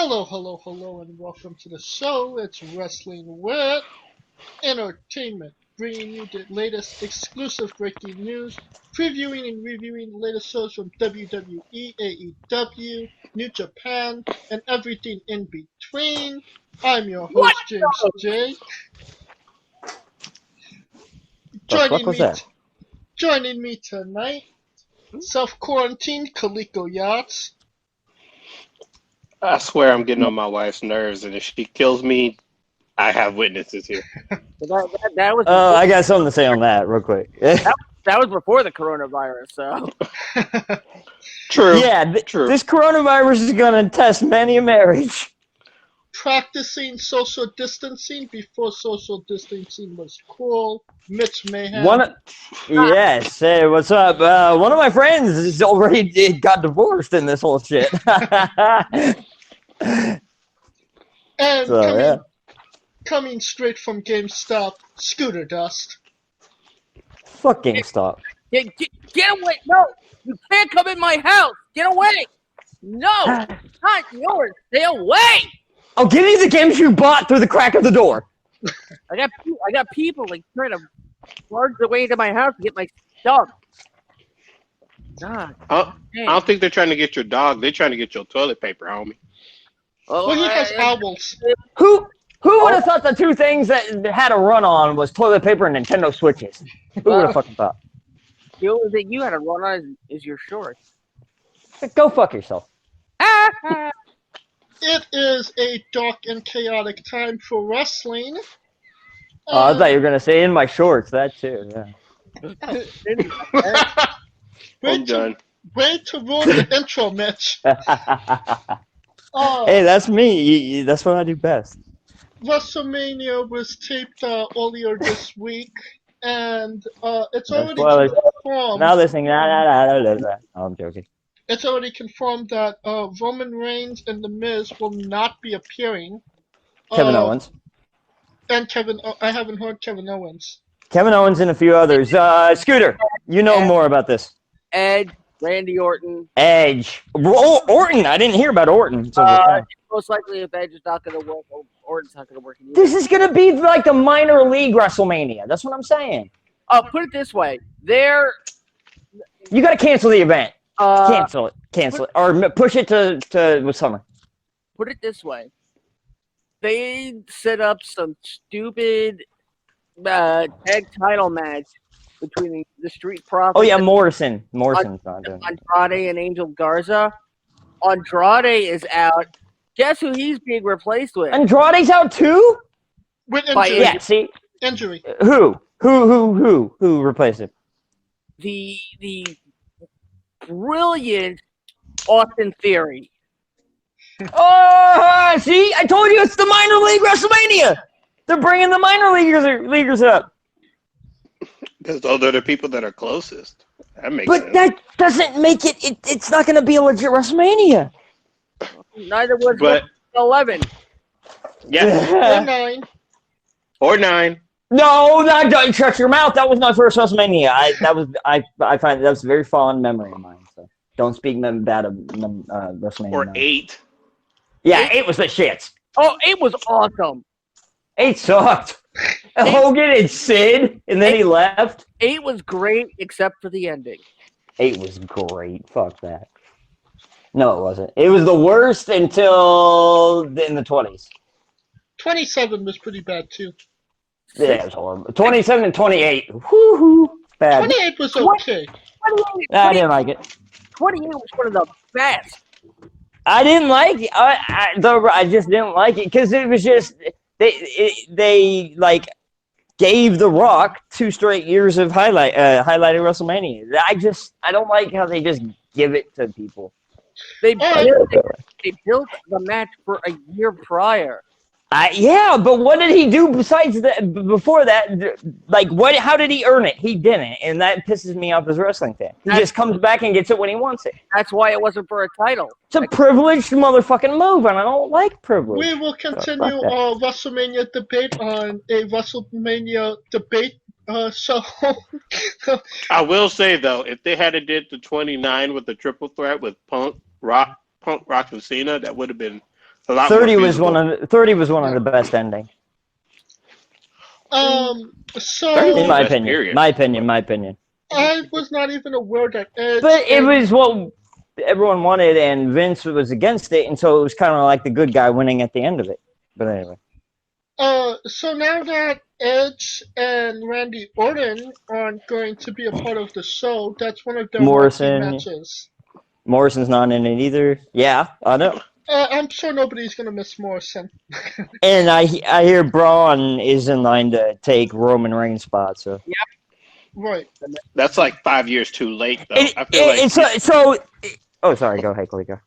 Hello, hello, hello, and welcome to the show. It's Wrestling with Entertainment, bringing you the latest exclusive breaking news, previewing and reviewing the latest shows from WWE, AEW, New Japan, and everything in between. I'm your What? host, James J. The fuck Joining was me, that? joining me tonight, self-quarantined Kaliko Yachts. I swear I'm getting on my wife's nerves, and if she kills me, I have witnesses here. That was I got something to say on that real quick. that was before the coronavirus. So True. Yeah, True. this coronavirus is gonna test many a marriage. Practicing social distancing before social distancing was cool. Mitch Mayhem. Yes. Hey, what's up? One of my friends is already got divorced in this whole shit. And So, coming straight from GameStop, Scooter Dust. fucking stop. get away! No, you can't come in my house. Get away! No, not yours. Stay away! Oh, give me the games you bought through the crack of the door. I got people like trying to barge their way into my house to get my stuff. God, I don't think they're trying to get your dog. They're trying to get your toilet paper, homie. Well, he has owls. Who would have thought the two things that had a run on was toilet paper and Nintendo Switches? Who would have fucking thought? The only thing you had to run on is your shorts. Go fuck yourself. It is a dark and chaotic time for wrestling. Oh, I thought you were gonna say in my shorts. That too. Yeah. I'm done. Way to ruin the intro, Mitch. Hey, that's me. That's what I do best. WrestleMania was taped earlier this week, and it's already Spoilers. confirmed. Now listening. Oh, I'm joking. It's already confirmed that Roman Reigns and The Miz will not be appearing. Kevin Owens. And I haven't heard Kevin Owens. Kevin Owens and a few others. Scooter, you know more about this. Edge, Randy Orton. Edge. Orton. I didn't hear about Orton. So, Most likely, if Edge is not going to work, Orton's not going to work. this is going to be like the minor league WrestleMania. That's what I'm saying. Put it this way: You got to cancel the event. Cancel it. Or push it to summer. Put it this way: they set up some stupid tag title match between the Street Profits. Oh yeah, Morrison's not doing it. Andrade and Angel Garza. Andrade is out. Guess who he's being replaced with? Andrade's out too? With injury. Yeah, see? Injury. Who replaced him? The brilliant Austin Theory. Oh, see? I told you it's the minor league WrestleMania. They're bringing the minor leaguers up. Because those are the people that are closest. That makes sense. But that doesn't make it. It's not going to be a legit WrestleMania. Neither was But 11. yeah, or 9. No, don't shut your mouth. That was my first WrestleMania. I find that's a very fond memory of mine. So don't speak bad of WrestleMania. Or 8. Yeah, 8 was the shits. Oh, it was awesome. 8 sucked. Hogan and Sid, and then he left. 8 was great, except for the ending. 8 was great. Fuck that. No, it wasn't. It was the worst until in the 20s. 27 was pretty bad too. Yeah, it was horrible. 27 and 28. Woohoo. Bad. 28 was okay. 28, I didn't like it. 28 was one of the best. I didn't like it. I just didn't like it because it was just they like gave The Rock 2 straight years of highlighting WrestleMania. I don't like how they just give it to people. They built the match for a year prior. Yeah, but what did he do besides that? Before that, like what? How did he earn it? He didn't, and that pisses me off as a wrestling fan. He just comes back and gets it when he wants it. That's why it wasn't for a title. It's a privileged motherfucking move, and I don't like privilege. We will continue our WrestleMania debate on a WrestleMania debate show. I will say though, if they had did the 29 with the triple threat with Punk, Rock, and Cena, that would have been A lot 30 more was one feasible. of 30 was one of the best endings. So In my Best opinion. period. My opinion. I was not even aware that Edge. But it and- was what everyone wanted, and Vince was against it, and so it was kind of like the good guy winning at the end of it. But anyway. So now that Edge and Randy Orton aren't going to be a part of the show, that's one of their marquee Morrison. matches. Morrison's not in it either. Yeah, I know. I'm sure nobody's gonna miss Morrison. And I hear Braun is in line to take Roman Reigns' spot. So Right. That's like 5 years too late, though. it, I feel like oh, sorry. Go ahead, Kalika.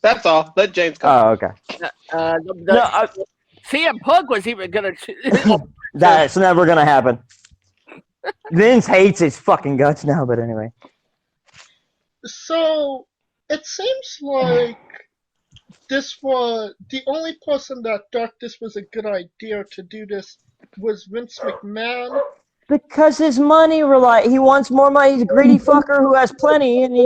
that's all. Let James go. Oh, okay. No, CM Punk was even gonna. that's never gonna happen. Vince hates his fucking guts now. But anyway. So it seems like this was the only person that thought this was a good idea to do this was Vince McMahon. Because his money he wants more money. He's a greedy fucker who has plenty, and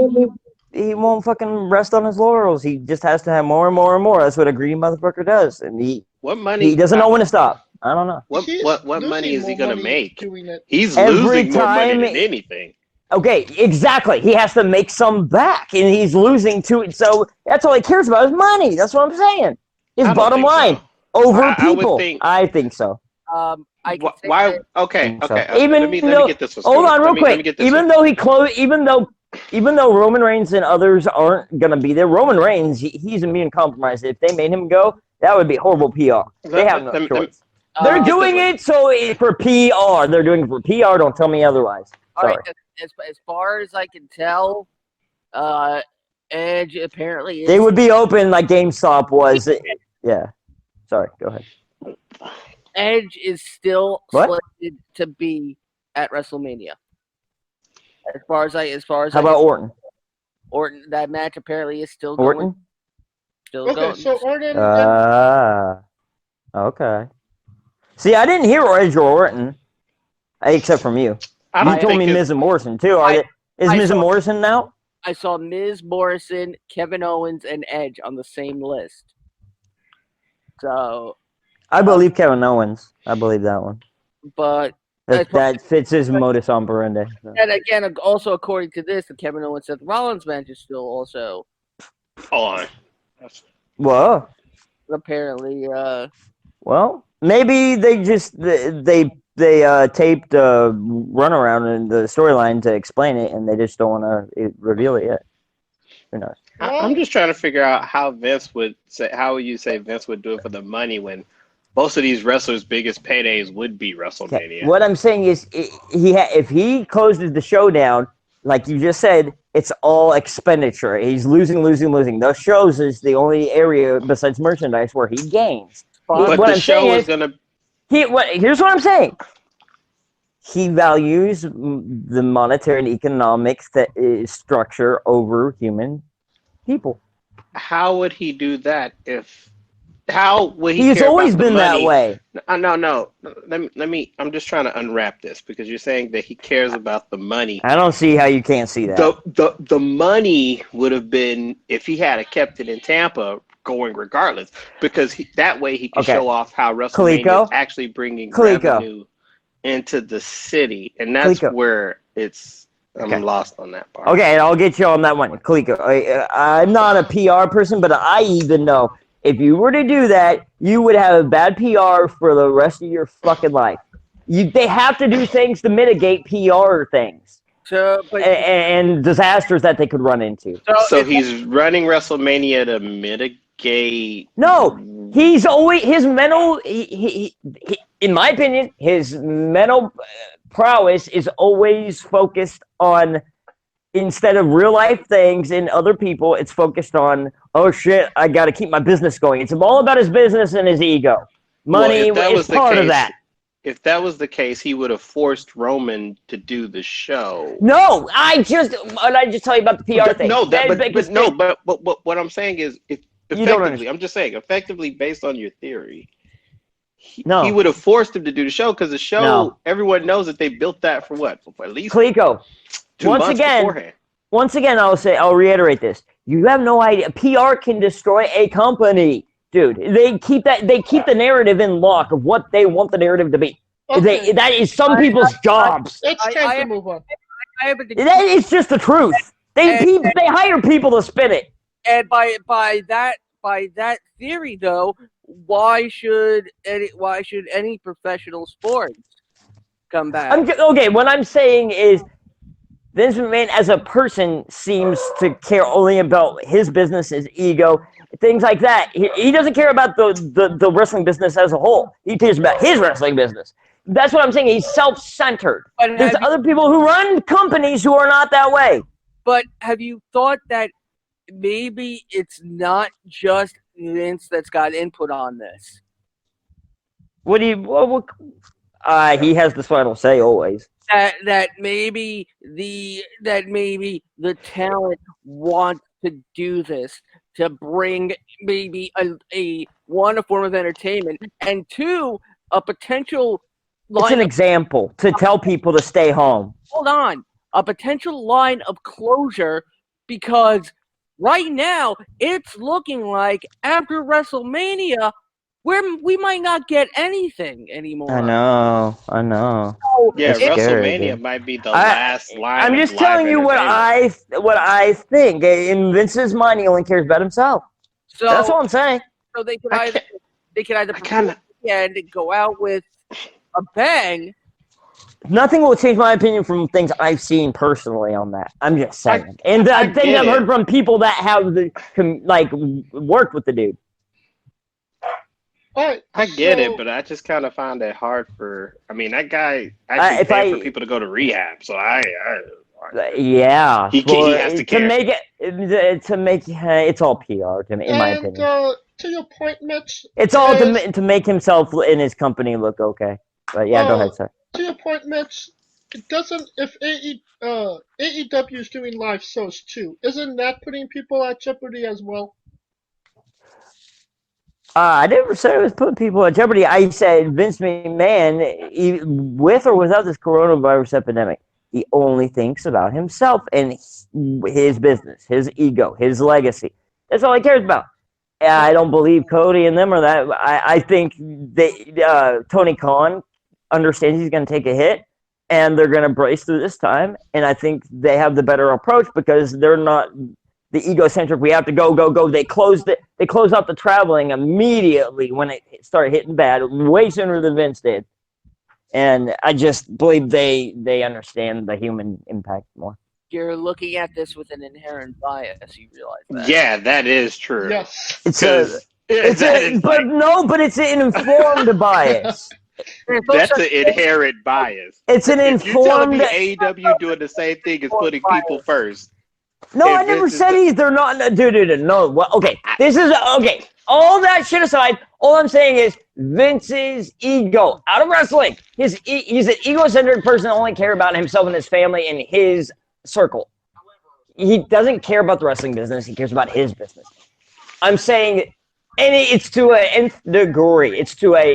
he won't fucking rest on his laurels. He just has to have more and more and more. That's what a greedy motherfucker does, and What money? he doesn't know when to stop. I don't know. What money is he gonna make? Doing it. He's Every losing more money time- than anything. Okay, exactly. He has to make some back, and he's losing to it. So that's all he cares about is money. That's what I'm saying. His I don't bottom think line so. over I would people. think- I think so. I can say Why? that- Okay. So, Okay. even let me though, get this one. hold straight. on, real Let me quick. get this Even one. though even though Roman Reigns and others aren't gonna be there, Roman Reigns he's immune compromised. If they made him go, that would be horrible PR. They have no choice. They're Uh, doing it for PR. They're doing it for PR. Don't tell me otherwise. all Sorry. right, as far as I can tell, Edge apparently is. They would be open like GameStop was. Yeah. Sorry. Go ahead. Edge is still What? selected to be at WrestleMania. As far as How about Orton? Orton, that match apparently is still going. Orton? Still Okay, going. so Orton. Okay. See, I didn't hear Edge or Orton, except from you. I You don't told think me it's- Miz and Morrison too. Is I Miz and saw- Morrison now? I saw Miz, Morrison, Kevin Owens, and Edge on the same list. So, I believe Kevin Owens. I believe that one. but That fits his modus operandi. So. and again, also according to this, the Kevin Owens Seth Rollins match is still also Hold on. Whoa. apparently. Well, maybe they just they taped a runaround in the storyline to explain it, and they just don't want to reveal it yet. Who knows? I'm just trying to figure out how Vince would say. How would you say Vince would do it for the money when most of these wrestlers' biggest paydays would be WrestleMania? What I'm saying is, if he closes the show down, like you just said, it's all expenditure. He's losing. Those shows is the only area besides merchandise where he gains. But what the I'm show saying is gonna. Here's what I'm saying. He values the monetary and economics that is structure over human people. How would he do that if? How would he? He's care always about the been that money? way. No. Let me. I'm just trying to unwrap this because you're saying that he cares about the money. I don't see how you can't see that. The money would have been if he had kept it in Tampa, going regardless, because that way he could show off how WrestleMania is actually bringing revenue into the city, and that's where I'm lost on that part. Okay, I'll get you on that one, Kaliko. I'm not a PR person, but I even know if you were to do that, you would have a bad PR for the rest of your fucking life. They have to do things to mitigate PR things. And disasters that they could run into. So he's running WrestleMania to mitigate. No, he's always his mental. He in my opinion, his mental prowess is always focused on. Instead of real life things and other people, it's focused on, oh shit, I got to keep my business going. It's all about his business and his ego. Money is part of that. If that was the case, he would have forced Roman to do the show. No, I just tell you about the PR thing. But what I'm saying is, if effectively, I'm just saying, effectively based on your theory, he would have forced him to do the show because the show, everyone knows that they built that for what? For at least Clico. 2 months beforehand. Once again, I'll reiterate this. You have no idea. PR can destroy a company, dude. They keep the narrative in lock of what they want the narrative to be. Okay. That is some people's jobs. It's time to move on. That is just the truth. They hire people to spin it. And by that theory, though, why should any professional sports come back? Okay, what I'm saying is Vince McMahon as a person seems to care only about his business, his ego, things like that. He doesn't care about the wrestling business as a whole. He cares about his wrestling business. That's what I'm saying. He's self-centered. There's other people who run companies who are not that way. But have you thought that maybe it's not just Vince that's got input on this? What do you? He has the final say always. That maybe the talent want to do this to bring maybe a form of entertainment, and two, a potential. It's an example to tell people to stay home. Hold on, a potential line of closure, because right now it's looking like after WrestleMania, we might not get anything anymore. I know. So yeah, WrestleMania might be the last line. I'm just telling you what I think. In Vince's mind, he only cares about himself. So that's all I'm saying. So they could either and go out with a bang. Nothing will change my opinion from things I've seen personally on that. I'm just saying. And the things I've heard from people that have worked with the dude. Right, I get it, but I just kind of find it hard for. I mean, that guy actually paid for people to go to rehab, so yeah, he has to care. It's all PR in my opinion. To your point, Mitch, it's all to make himself and his company look okay. But yeah, go ahead, sir. To your point, Mitch, if AEW is doing live shows too, isn't that putting people at jeopardy as well? I never said it was putting people at jeopardy. I said Vince McMahon, with or without this coronavirus epidemic, he only thinks about himself and his business, his ego, his legacy. That's all he cares about. I don't believe Cody and them or that. I think Tony Khan understands he's going to take a hit, and they're going to brace through this time. And I think they have the better approach because they're not the egocentric. We have to go. They closed out the traveling immediately when it started hitting bad, way sooner than Vince did. And I just believe they understand the human impact more. You're looking at this with an inherent bias. You realize that? Yeah, that is true. Yes, but it's an informed bias. That's an inherent bias. It's an informed. You're telling me AEW doing the same thing as putting people first. No, I never said they're not. Dude, no. Well, okay, this is okay. All that shit aside, all I'm saying is Vince's ego out of wrestling. He's an egocentric person that only cares about himself and his family and his circle. He doesn't care about the wrestling business. He cares about his business. I'm saying, and it's to an nth degree.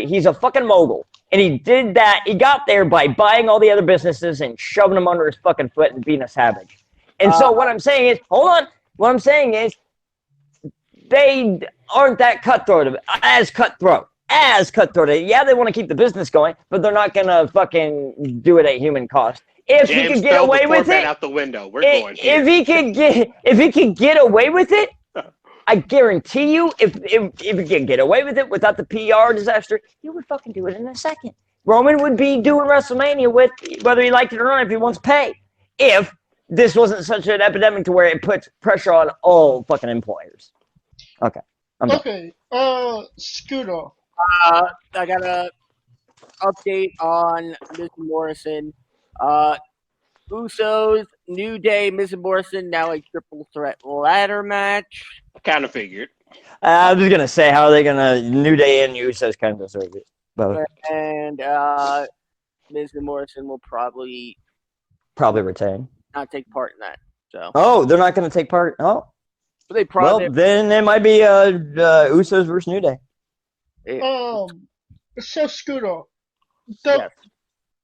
He's a fucking mogul. And he did that. He got there by buying all the other businesses and shoving them under his fucking foot and being a savage. And so what I'm saying is, hold on. What I'm saying is, they aren't that cutthroat. As cutthroat. Yeah, they want to keep the business going, but they're not gonna fucking do it at human cost. If he could get away with it, out the window. We're going. If he could get away with it, I guarantee you, if he could get away with it without the PR disaster, he would fucking do it in a second. Roman would be doing WrestleMania with whether he liked it or not if he wants pay. If this wasn't such an epidemic to where it puts pressure on all fucking employers. Okay. Okay. Scooter. I got a update on Miz Morrison. Usos, New Day, Miz Morrison, now a triple threat ladder match. Kind of figured. I was gonna say, how are they gonna New Day and Usos kind of deserve it, both. And Miz and Morrison will probably retain. Not take part in that. So. Oh, they're not gonna take part. Oh. But they probably. Well, then it might be Usos versus New Day. So Scooter, yes.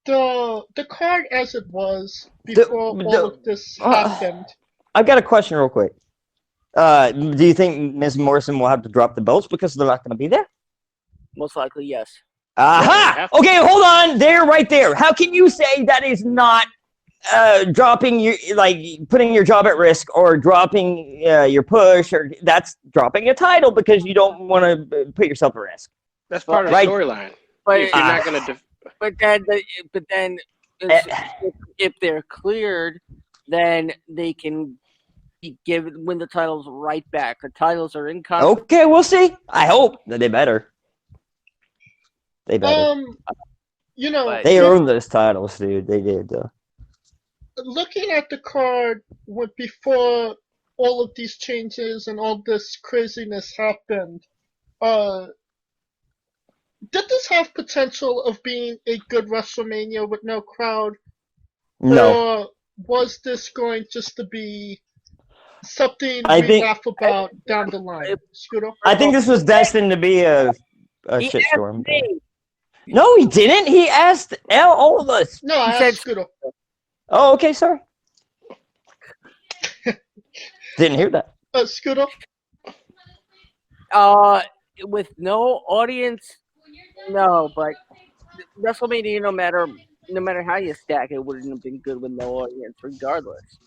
the card as it was before all of this happened. I've got a question real quick. Do you think Ms. Morrison will have to drop the belts because they're not going to be there? Most likely, yes. Aha! Okay, hold on. Right there. How can you say that is not dropping putting your job at risk or dropping your push, or that's dropping a title because you don't want to put yourself at risk? That's part of the storyline. But if you're not going to, but then if they're cleared, then they can win the titles right back. The titles are in contract. Okay, we'll see. I hope that they better. They better. They earned those titles, dude. They did. Looking at the card before all of these changes and all this craziness happened, did this have potential of being a good WrestleMania with no crowd? No. Or was this going just to be something we laugh about down the line? Scooter? I think this was destined to be a shitstorm. No, he didn't. He asked all of us. No, I asked Scooter. Oh, okay, sorry. Didn't hear that. Scooter? With no audience, no, but WrestleMania, no matter how you stack it, wouldn't have been good with no audience, regardless.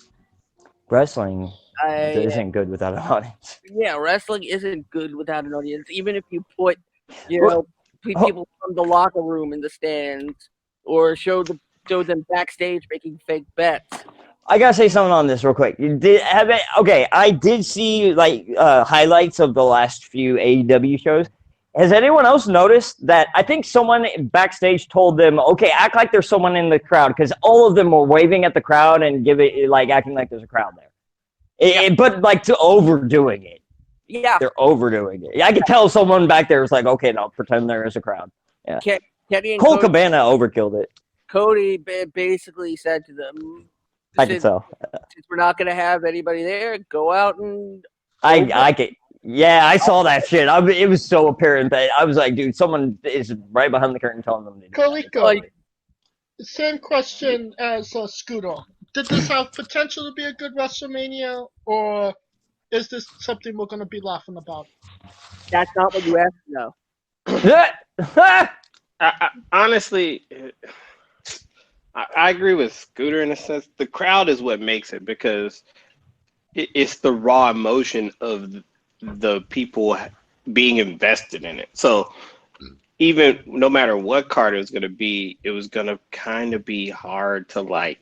Wrestling isn't good without an audience. Yeah, wrestling isn't good without an audience. Even if you put, people from the locker room in the stands, or show them backstage making fake bets. I gotta say something on this real quick. I did see highlights of the last few AEW shows. Has anyone else noticed that? I think someone backstage told them, "Okay, act like there's someone in the crowd," because all of them were waving at the crowd and acting like there's a crowd there. But to overdoing it. Yeah, they're overdoing it. I could tell someone back there was like, "Okay, no, pretend there is a crowd." Yeah, Cole Cabana overkilled it. Cody basically said to them, I can tell. Since we're not going to have anybody there, go out and... I saw that shit. It was so apparent that I was like, dude, someone is right behind the curtain telling them to do it. Kaliko, same question as Scooter. Did this have potential to be a good WrestleMania, or is this something we're going to be laughing about? That's not what you asked, no. Honestly... I agree with Scooter in a sense. The crowd is what makes it, because it's the raw emotion of the people being invested in it. So even no matter what card it was going to be, it was going to kind of be hard to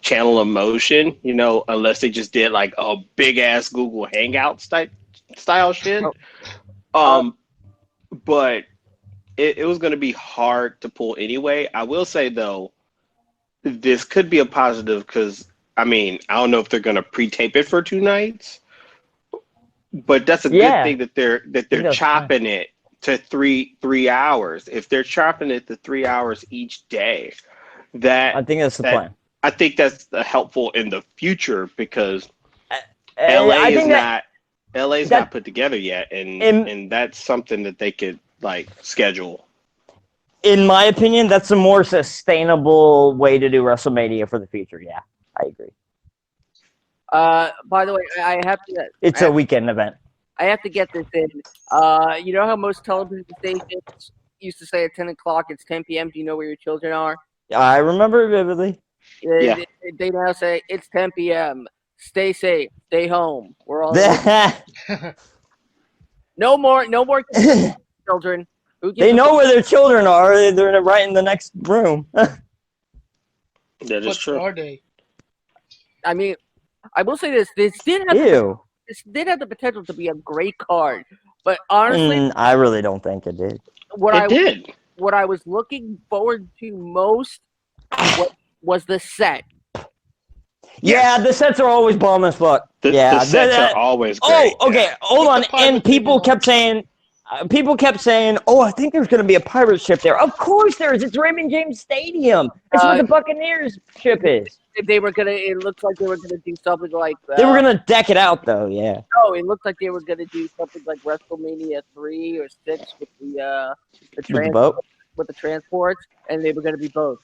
channel emotion, unless they just did a big ass Google Hangouts style shit. But it was going to be hard to pull anyway. I will say, though, this could be a positive because, I don't know if they're going to pre-tape it for 2 nights, but that's a good thing that they're chopping it to 3 hours. If they're chopping it to 3 hours each day, I think that's the plan. I think that's helpful in the future because LA's not put together yet, and that's something that they could schedule. In my opinion, that's a more sustainable way to do WrestleMania for the future. Yeah, I agree. By the way, I have to... It's a weekend event. I have to get this in. You know how most television stations used to say at 10 o'clock, it's 10 p.m., do you know where your children are? I remember it vividly. They now say, it's 10 p.m., stay safe, stay home. We're all... No more children. They know where their children are. They're right in the next room. That is true. Are they? I will say this. This did have the potential to be a great card. But honestly... I really don't think it did. What I was looking forward to most was the set. Yeah, the sets are always bomb as fuck. The sets are always great. Oh, okay. Hold on. And people kept saying, oh, I think there's going to be a pirate ship there. Of course there is. It's Raymond James Stadium. It's where the Buccaneers ship is. It looks like they were going to do something like... they were going to deck it out, though, yeah. No, it looked like they were going to do something like WrestleMania 3 or 6 with with the transports, and they were going to be both.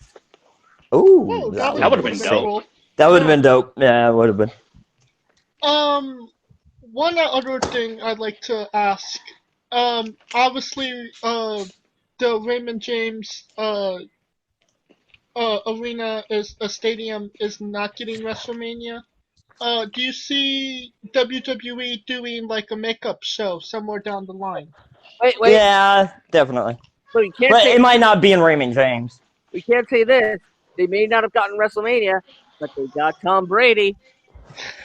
Ooh, that would have been dope. That would have been dope. Yeah, it would have been. One other thing I'd like to ask. Obviously, the Raymond James arena is a stadium is not getting WrestleMania. Do you see WWE doing like a makeup show somewhere down the line? Wait. Yeah, definitely. So you can't But say it might not be in Raymond James. we can't say this. They may not have gotten WrestleMania, but they got Tom Brady.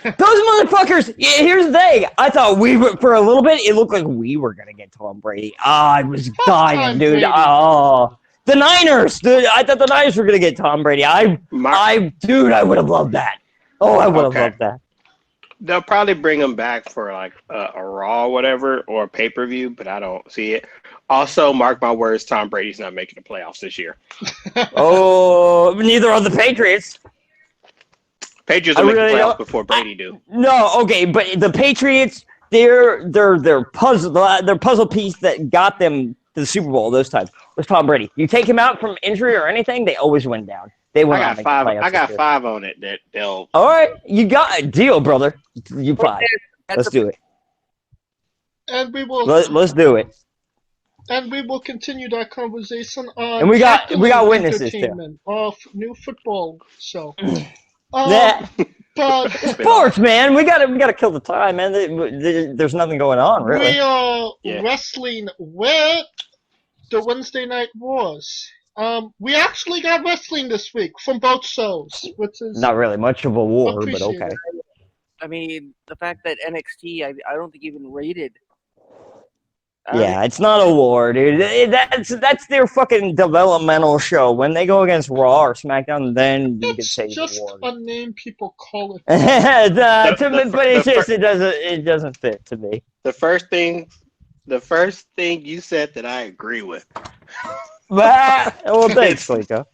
Those motherfuckers. Yeah, here's the thing. I thought we were for a little bit. It looked like we were gonna get Tom Brady. I was Fuck dying, Tom dude. Brady. Oh, the Niners. Dude, I thought the Niners were gonna get Tom Brady. I would have loved that. Oh, I would have loved that. They'll probably bring him back for like a Raw or whatever or a pay-per-view, but I don't see it. Also, mark my words, Tom Brady's not making the playoffs this year. Oh, neither are the Patriots. Patriots will make the playoffs before Brady do. No, okay, but the Patriots, their puzzle piece that got them to the Super Bowl those times was Tom Brady. You take him out from injury or anything, they always win down. They win. I got five on it that they'll. All right, you got a deal, brother. You five. Let's do it. And we will. Let's do it. And we will continue that conversation on. And we got witnesses too. Of new football show. But sports, man, we gotta kill the time, man. There's nothing going on, really. We are wrestling with the Wednesday Night Wars. We actually got wrestling this week from both shows, which is not really much of a war, but okay. I mean, the fact that NXT, I don't think even rated. Yeah, it's not a war, dude. That's their fucking developmental show. When they go against Raw or SmackDown, then you can say it's just war. a name people call it. It doesn't fit to me. The first thing you said that I agree with. Well, thanks, Fleeko.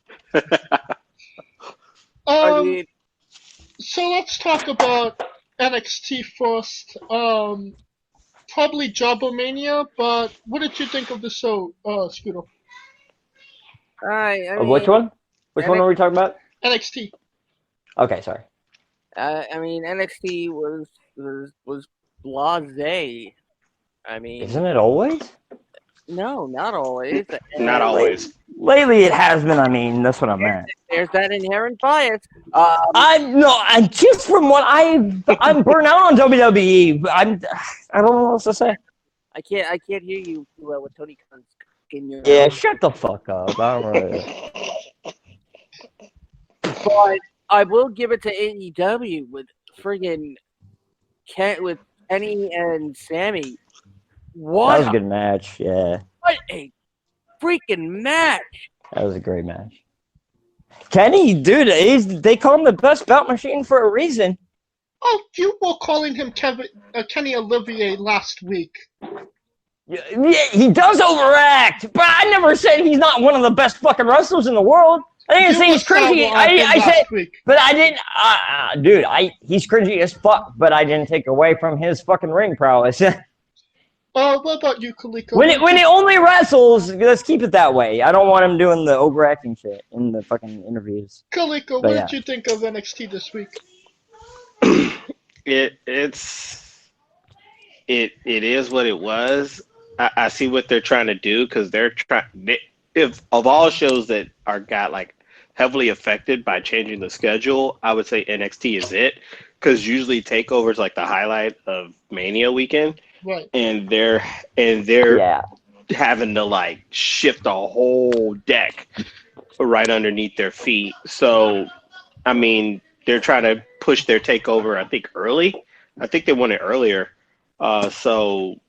So let's talk about NXT first. Probably Jobbermania, but what did you think of the show, Scooter? I mean, which one? Which one are we talking about? NXT. Okay, sorry. I mean, NXT was blasé. I mean, isn't it always? No, not always. Not always. Lately, it has been. I mean, that's what I meant. There's that inherent bias. And just from what I'm burnt out on WWE. I don't know what else to say. I can't hear you with Tony Khan's in your. Yeah, shut the fuck up. I don't really. But I will give it to AEW with friggin' with Kenny and Sammy. What? That was a good match. Yeah. What a freaking match! That was a great match. Kenny, dude, they call him the best belt machine for a reason. Oh, you were calling him Kenny Olivier last week. Yeah, he does overact, but I never said he's not one of the best fucking wrestlers in the world. I didn't say he's cringy. I said, but I didn't. Dude, he's cringy as fuck, but I didn't take away from his fucking ring prowess. What about you, Kaliko? When he only wrestles, let's keep it that way. I don't want him doing the overacting shit in the fucking interviews. Kaliko, what did you think of NXT this week? It is what it was. I see what they're trying to do because they're trying. If of all shows that got like heavily affected by changing the schedule, I would say NXT is it because usually Takeover's like the highlight of Mania weekend. Right. And they're having to like shift a whole deck right underneath their feet. So, I mean, they're trying to push their takeover, I think, early. I think they want it earlier. So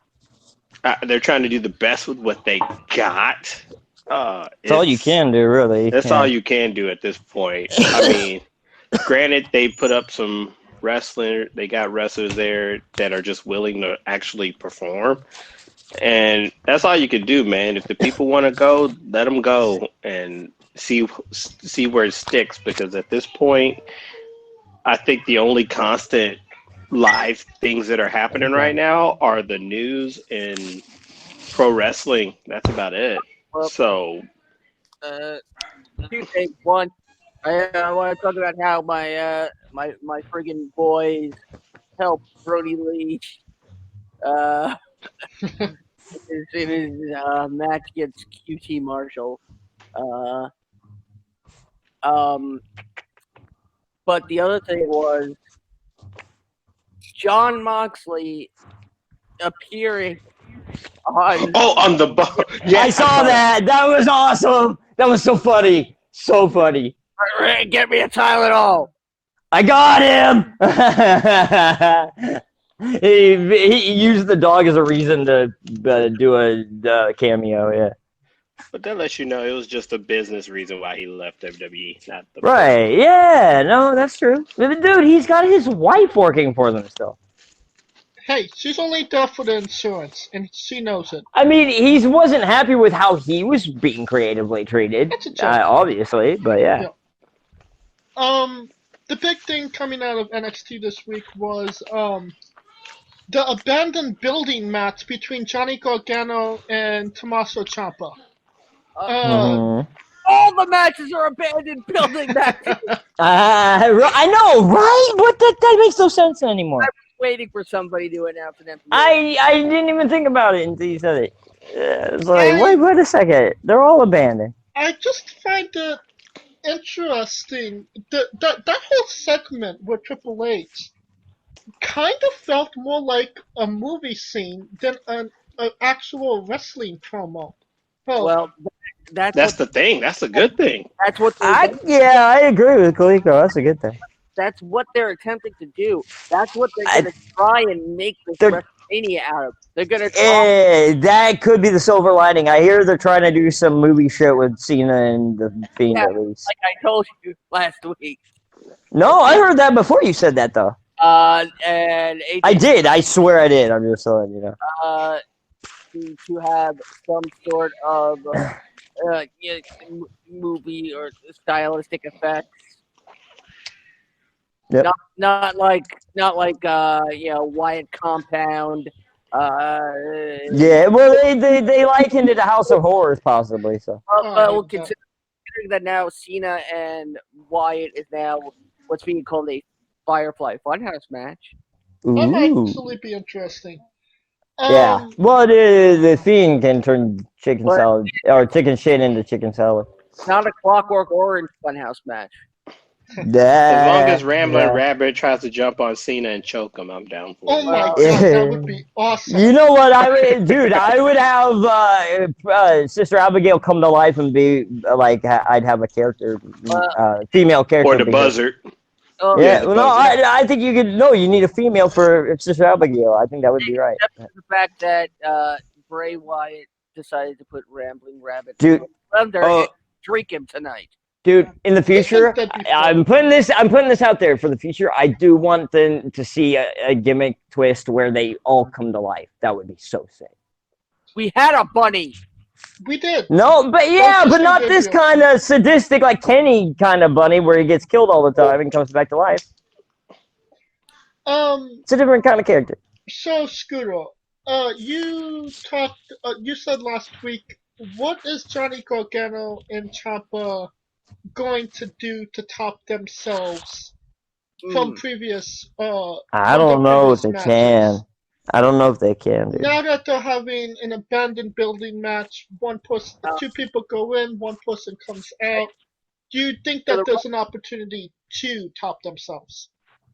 they're trying to do the best with what they got. That's all you can do, really. That's all you can do at this point. I mean, granted, they put up some wrestler. They got wrestlers there that are just willing to actually perform. And that's all you can do, man. If the people want to go, let them go and see where it sticks. Because at this point, I think the only constant live things that are happening right now are the news and pro wrestling. That's about it. Well, so, 2 things. One, I want to talk about how my friggin' boys help Brody Lee in his match against QT Marshall. Uh, but the other thing was John Moxley appearing on. On the yeah, I saw that. That was awesome. That was so funny. So funny. Get me a Tylenol. I got him. he used the dog as a reason to do a cameo. Yeah. But that lets you know it was just a business reason why he left WWE, not the Right. personal. Yeah. No, that's true. Dude, he's got his wife working for them still. Hey, she's only there for the insurance, and she knows it. I mean, he wasn't happy with how he was being creatively treated, That's a joke. obviously, but yeah. The big thing coming out of NXT this week was the abandoned building match between Johnny Gargano and Tommaso Ciampa. All the matches are abandoned building matches. I know, right? What that makes no sense anymore. I was waiting for somebody to announce an episode. I didn't even think about it until you said it. It's like, wait a second. They're all abandoned. I just find it interesting. That whole segment with Triple H kind of felt more like a movie scene than an actual wrestling promo. Well, that's the thing. That's a good thing. That's what. I agree with Kaliko. That's a good thing. That's what they're attempting to do. That's what they're going to try and make this WrestleMania out of. They're going to try. That could be the silver lining. I hear they're trying to do some movie shit with Cena and the Fiend at least. Like I told you last week. No, I heard that before you said that though. And AJ, I did. I swear I did. I'm just letting you know. To have some sort of movie or stylistic effects. Yep. Not like Wyatt Compound. Yeah, well, they likened it to House of Horrors, possibly. So. But we'll considering that now Cena and Wyatt is now what's being called a Firefly Funhouse match. That might actually be interesting. Yeah. Well, the Fiend can turn chicken salad or chicken shit into chicken salad. Not a Clockwork Orange Funhouse match. As long as Rambling Rabbit tries to jump on Cena and choke him, I'm down for it. Oh my god, that would be awesome. You know what I would, dude? I would have Sister Abigail come to life and be like, I'd have a character, female character, or the buzzard. Well, no, I think you could. No, you need a female for Sister Abigail. I think that would be right. Except for the fact that Bray Wyatt decided to put Rambling Rabbit under and drink him tonight. Dude, in the future, I'm putting this out there for the future. I do want them to see a gimmick twist where they all come to life. That would be so sick. We had a bunny. We did. No, but not this kind of sadistic, like Kenny kind of bunny where he gets killed all the time and comes back to life. It's a different kind of character. So, Scooter, you said last week, what is Johnny Gargano and Ciampa going to do to top themselves from previous I don't know if they can. I don't know if they can, dude. Now that they're having an abandoned building match, two people go in, one person comes out. Do you think that there's an opportunity to top themselves?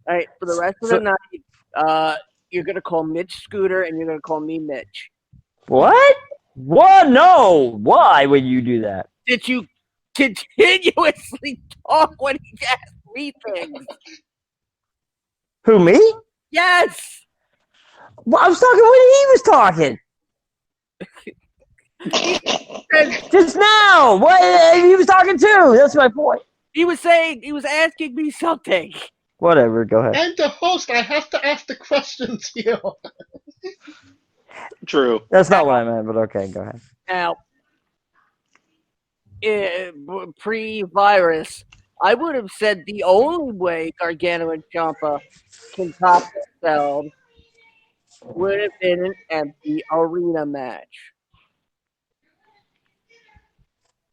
All right, for the rest of the night, you're gonna call Mitch Scooter and you're gonna call me Mitch. What? What? No. Why would you do that? Did you continuously talk when he asked me things? Who, me? Yes. Well, I was talking when he was talking. Just now. What? He was talking too. That's my point. He was asking me something. Whatever. Go ahead. I'm the host. I have to ask the questions here. True. That's not what I meant, but okay, go ahead. Now, pre-virus, I would have said the only way Gargano and Ciampa can top themselves would have been an empty arena match.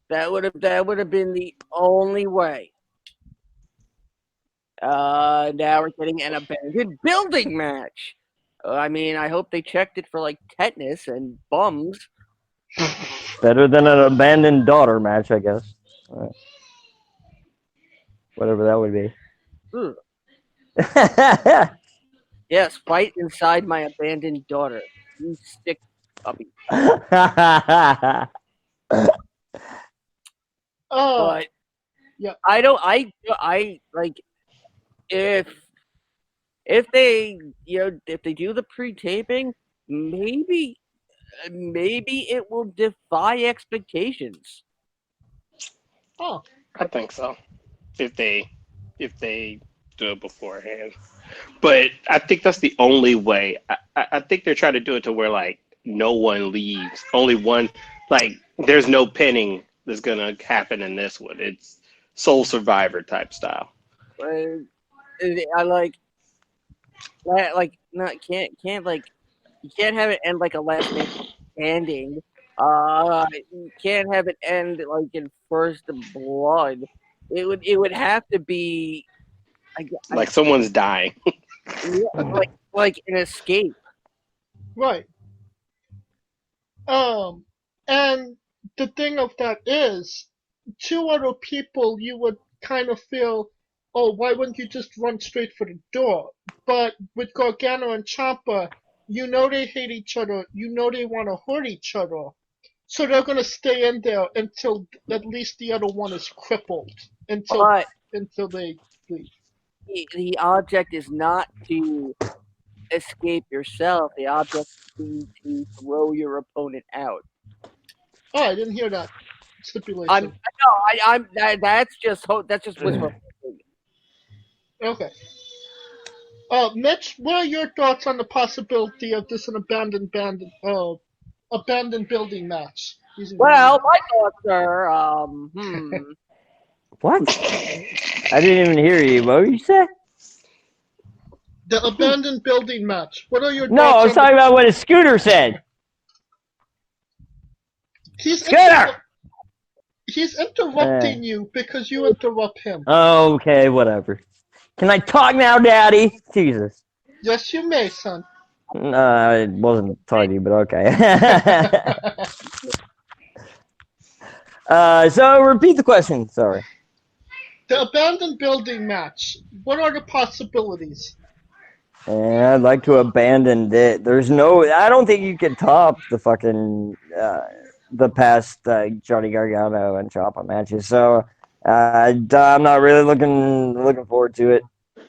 That would have been the only way. Now we're getting an abandoned building match. I mean, I hope they checked it for like tetanus and bums. Better than an abandoned daughter match, I guess. Whatever that would be. Yes, fight inside my abandoned daughter. You sick puppy. But yeah. I like if they if they do the pre-taping, maybe it will defy expectations. Oh, I think so. If they do it beforehand, but I think that's the only way. I think they're trying to do it to where like no one leaves, only one. Like there's no pinning that's gonna happen in this one. It's sole survivor type style. I like not can't like you can't have it end like a last man standing. You can't have it end like in first blood. It would have to be like someone's dying. Yeah, like an escape. Right. And the thing of that is, two other people you would kind of feel, oh, why wouldn't you just run straight for the door? But with Gargano and Ciampa, you know they hate each other, you know they want to hurt each other. So they're going to stay in there until at least the other one is crippled, until they leave. The object is not to escape yourself. The object is to throw your opponent out. Oh, I didn't hear that stipulation. That's just wishful thinking. Okay. Mitch, what are your thoughts on the possibility of this an abandoned building match? Well, my thoughts are What? I didn't even hear you. What did you say? The abandoned building match. What are your thoughts? No, I was talking about what a Scooter said. Scooter! He's interrupting you because you interrupt him. Okay, whatever. Can I talk now, Daddy? Jesus. Yes, you may, son. I wasn't talking, but okay. So repeat the question. Sorry. The abandoned building match. What are the possibilities? I'd like to abandon it. There's no. I don't think you can top the fucking the past Johnny Gargano and Ciampa matches. So I'm not really looking forward to it,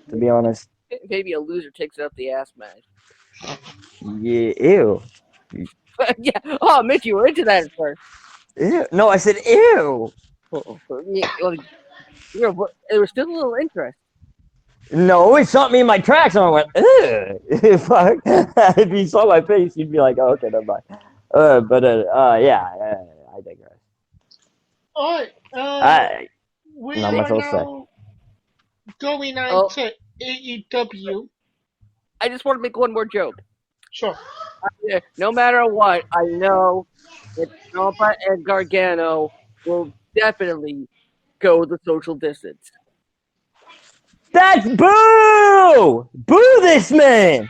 to be honest. Maybe a loser takes it up the ass match. Yeah. Ew. Yeah. Oh, Mitch, you were into that at first. Ew. No, I said ew. There was still a little interest. No, it stopped me in my tracks, and I went, ugh. Fuck. If you saw my face, you'd be like, oh, okay, never mind. Yeah, I digress. All right. We are now going on to AEW. I just want to make one more joke. Sure. No matter what, I know that Ciampa and Gargano will definitely go the social distance. That's boo! Boo this man!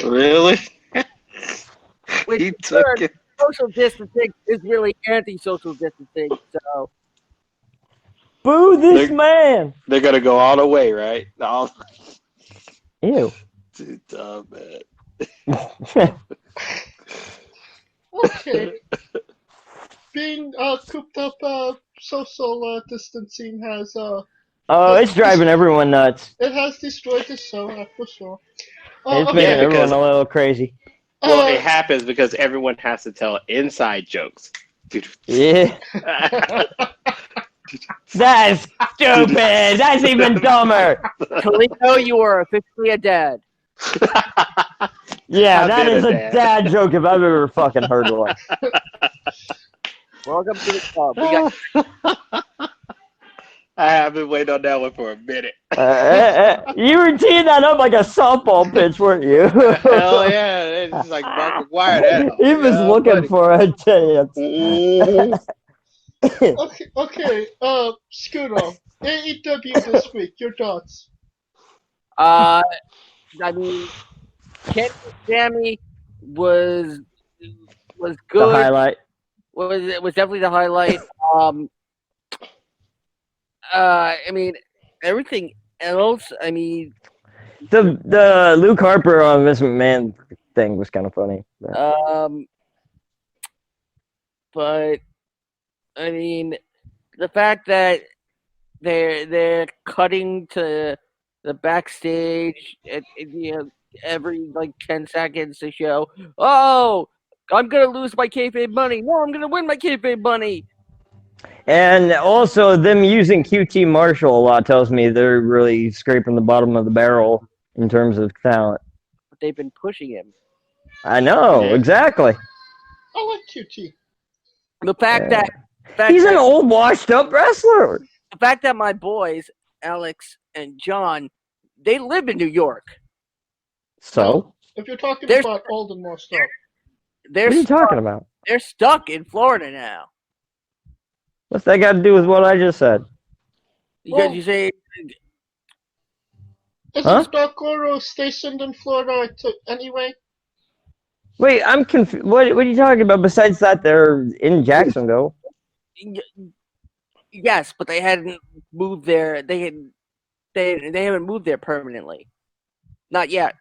Really? Which He took it. Social distancing is really anti-social distancing, so... Boo this man! They're gonna go all the way, right? Ew. Too dumb, man. Okay. Being cooped up, social distancing has it's driving everyone nuts. It has destroyed the show, for sure. It's making everyone a little crazy. Well, it happens because everyone has to tell inside jokes. Yeah. That's stupid. That's even dumber. Kaliko, you are officially a dad. Yeah, that is a dad joke if I've ever fucking heard one. Welcome to the club. I have been waiting on that one for a minute. You were teeing that up like a softball pitch, weren't you? Hell yeah. It's like Mark McGuire. He was looking for a chance. Okay. Scooter, AEW this week. Your thoughts? I mean, Kenny Sammy was was The good. highlight. Was definitely the highlight. I mean, everything else. I mean, The Luke Harper on Vince McMahon thing was kind of funny. but I mean, the fact that they're cutting to the backstage every like 10 seconds to show, oh, I'm gonna lose my kayfabe money. No, I'm gonna win my kayfabe money. And also, them using QT Marshall a lot tells me they're really scraping the bottom of the barrel in terms of talent. But they've been pushing him. I know, Yeah. exactly. I like QT. The fact that he's an old, washed-up wrestler. The fact that my boys, Alex and John, they live in New York. So? Well, if you're talking about old and washed up. What are you talking about? They're stuck in Florida now. What's that got to do with what I just said? Because you say... Isn't Starcoro stationed in Florida anyway? Wait, I'm confused. What are you talking about? Besides that, they're in Jacksonville. Yes, but they hadn't moved there. They haven't moved there permanently. Not yet.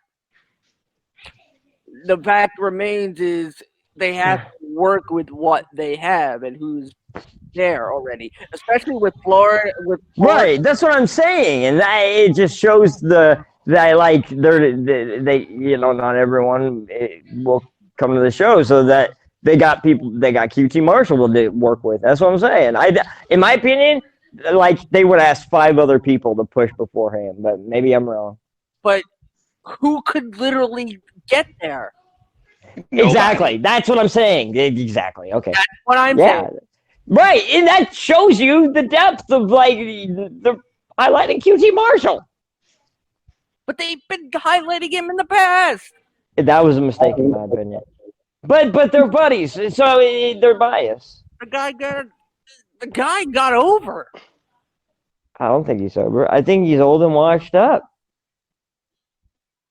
The fact remains is they have to work with what they have and who's there already, especially with Florida. Right, that's what I'm saying, and it just shows that like they not everyone will come to the show, so that they got QT Marshall to work with. That's what I'm saying. In my opinion, like they would ask 5 other people to push beforehand, but maybe I'm wrong. But who could literally get there? Nobody. Exactly. That's what I'm saying. Exactly. Okay. That's what I'm saying. Right, and that shows you the depth of like the highlighting QT Marshall. But they've been highlighting him in the past. That was a mistake in my opinion. But they're buddies, so they're biased. The guy got over. I don't think he's sober. I think he's old and washed up.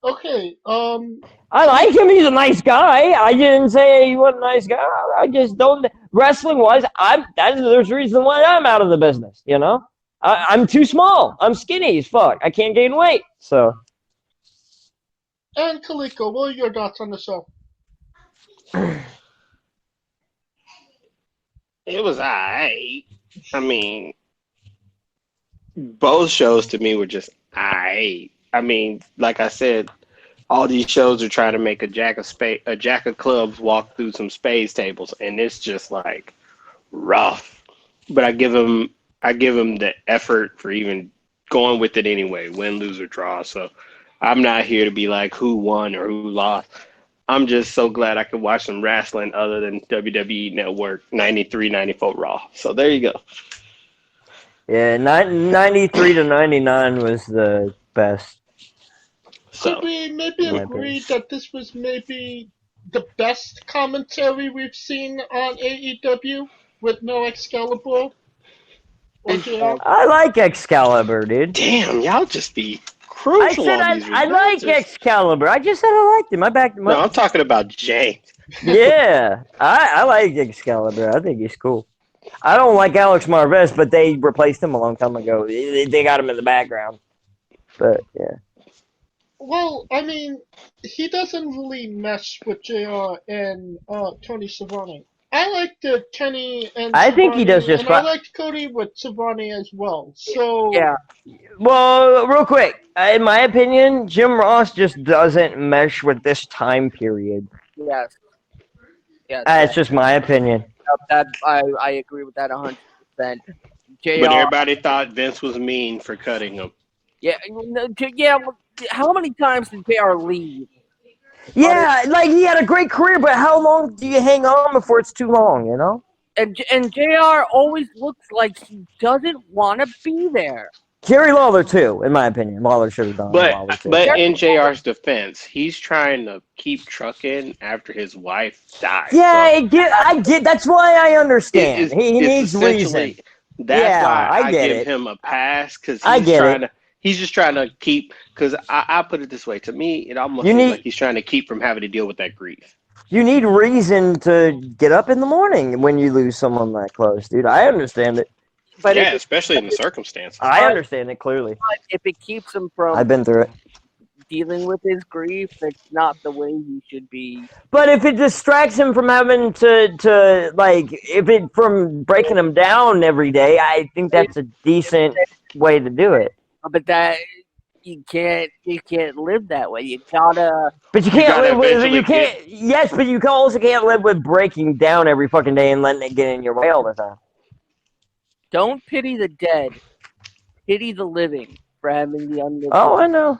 Okay, I like him. He's a nice guy. I didn't say he wasn't a nice guy. I just don't. Wrestling-wise, there's a reason why I'm out of the business, you know? I'm too small. I'm skinny as fuck. I can't gain weight, so. And Kaliko, what are your thoughts on the show? It was alright. I mean, both shows to me were just alright. I mean, like I said, all these shows are trying to make a jack of clubs walk through some spades tables, and it's just like rough. But I give them the effort for even going with it anyway, win, lose, or draw. So I'm not here to be like who won or who lost. I'm just so glad I could watch some wrestling other than WWE Network 93, 94 Raw. So there you go. Yeah, 93 to 99 was the best. Could we maybe agree that this was maybe the best commentary we've seen on AEW with no Excalibur? I like Excalibur, dude. Damn, y'all just be crucial. I like Excalibur. I just said I liked him. No, I'm talking about James. Yeah, I like Excalibur. I think he's cool. I don't like Alex Marvez, but they replaced him a long time ago. They got him in the background. But, yeah. Well, I mean, he doesn't really mesh with JR and Tony Schiavone. I like the Kenny and I think he does just fine. I liked Cody with Schiavone as well. So yeah. Well, real quick, in my opinion, Jim Ross just doesn't mesh with this time period. Yes. Yeah. It's just my opinion. I agree with that 100%. But everybody thought Vince was mean for cutting him. Yeah. How many times did JR leave? Yeah, like he had a great career, but how long do you hang on before it's too long, you know? And JR always looks like he doesn't want to be there. Jerry Lawler too, in my opinion. Lawler should have done Lawler too. But in JR's defense, he's trying to keep trucking after his wife died. Yeah, so I get. That's why I understand. He needs reason. That's why I give him a pass because he's just trying to keep. Because I put it this way: to me, it almost seems like he's trying to keep from having to deal with that grief. You need reason to get up in the morning when you lose someone that close, dude. I understand it. But yeah, especially in the circumstances. I understand it clearly. But if it keeps him from I've been through it. Dealing with his grief, that's not the way he should be. But if it distracts him from having to from breaking him down every day, I think that's a decent way to do it. But that you can't live that way. You gotta. But you can't live with you can't. Yes, but you also can't live with breaking down every fucking day and letting it get in your way all the time. Don't pity the dead. Pity the living for having the unlived. Oh, I know.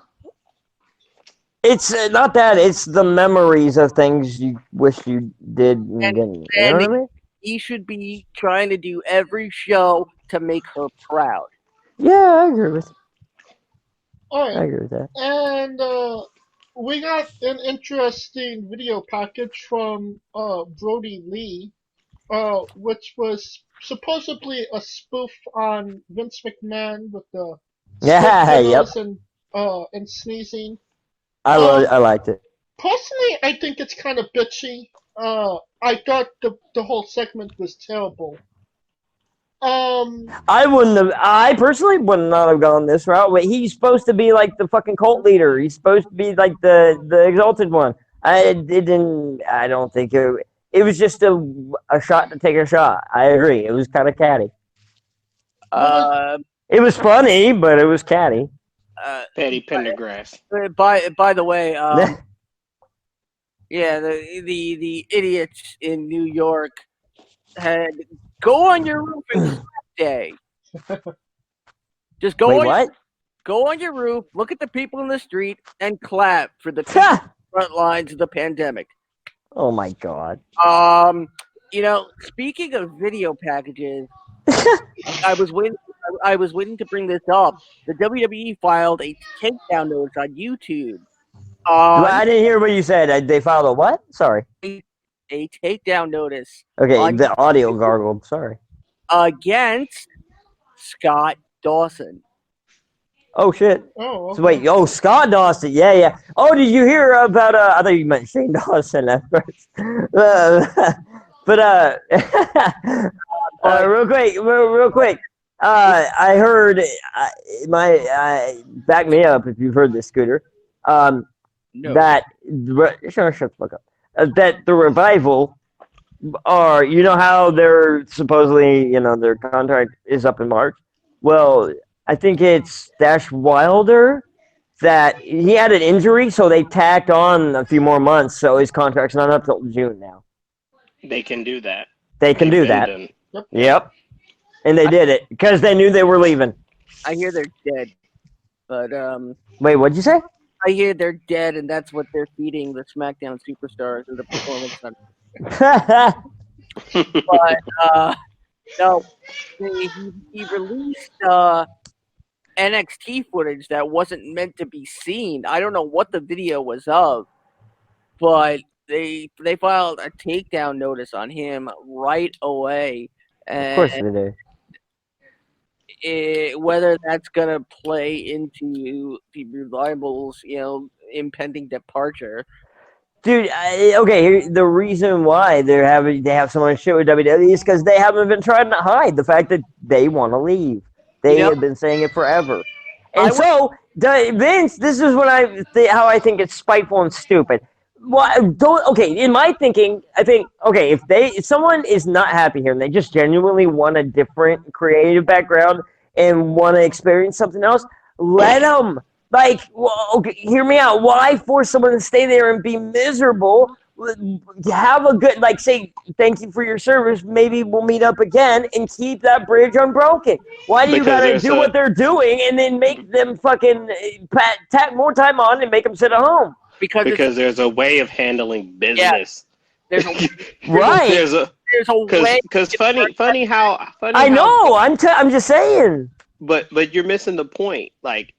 It's not that. It's the memories of things you wish you did and didn't. You know what I mean? He should be trying to do every show to make her proud. Yeah, I agree with you. All right. I agree with that. And we got an interesting video package from Brody Lee, which was supposedly a spoof on Vince McMahon with the and sneezing. I liked it. Personally, I think it's kind of bitchy. I thought the whole segment was terrible. I personally would not have gone this route, but he's supposed to be like the fucking cult leader. He's supposed to be like the exalted one. I don't think it was just a shot to take a shot. I agree. It was kind of catty. It was funny, but it was catty. Petty Pendergrass. By the way, yeah, the idiots in New York had go on your roof and clap day. Just go on your roof, look at the people in the street, and clap for the front lines of the pandemic. Oh my god. Speaking of video packages, I was waiting to bring this up. The WWE filed a takedown notice on YouTube. I didn't hear what you said. They filed a what? Sorry. A takedown notice. Okay, the audio gargled. Sorry. Against Scott Dawson. Oh shit. Oh, okay. So wait, Scott Dawson. Yeah. Oh, did you hear about I thought you meant Shane Dawson at first. Real quick. I heard back me up if you've heard this, Scooter. No. That shut the fuck up. That the Revival are, how they're supposedly, their contract is up in March. Well, I think it's Dash Wilder that he had an injury, so they tacked on a few more months, so his contract's not up till June now. They can do that. They can do that. Yep. And they did it because they knew they were leaving. I hear they're dead, but Wait, what'd you say? I hear they're dead, and that's what they're feeding the SmackDown superstars in the Performance Center. But no, he released NXT footage that wasn't meant to be seen. I don't know what the video was of, but they filed a takedown notice on him right away. And of course they do. Whether that's gonna play into the Revival's, impending departure. Dude, the reason why they have so much shit with WWE is because they haven't been trying to hide the fact that they want to leave. They have been saying it forever. And Vince, this is how I think it's spiteful and stupid. In my thinking, I think, if someone is not happy here and they just genuinely want a different creative background and want to experience something else, let them. Hear me out. Why force someone to stay there and be miserable? Have a good, say, thank you for your service. Maybe we'll meet up again and keep that bridge unbroken. Why do you gotta do what they're doing and then make them fucking tack more time on and make them sit at home? Because there's a way of handling business. Yeah, right. There's a way. Because funny how. I know. I'm just saying. But you're missing the point. Like,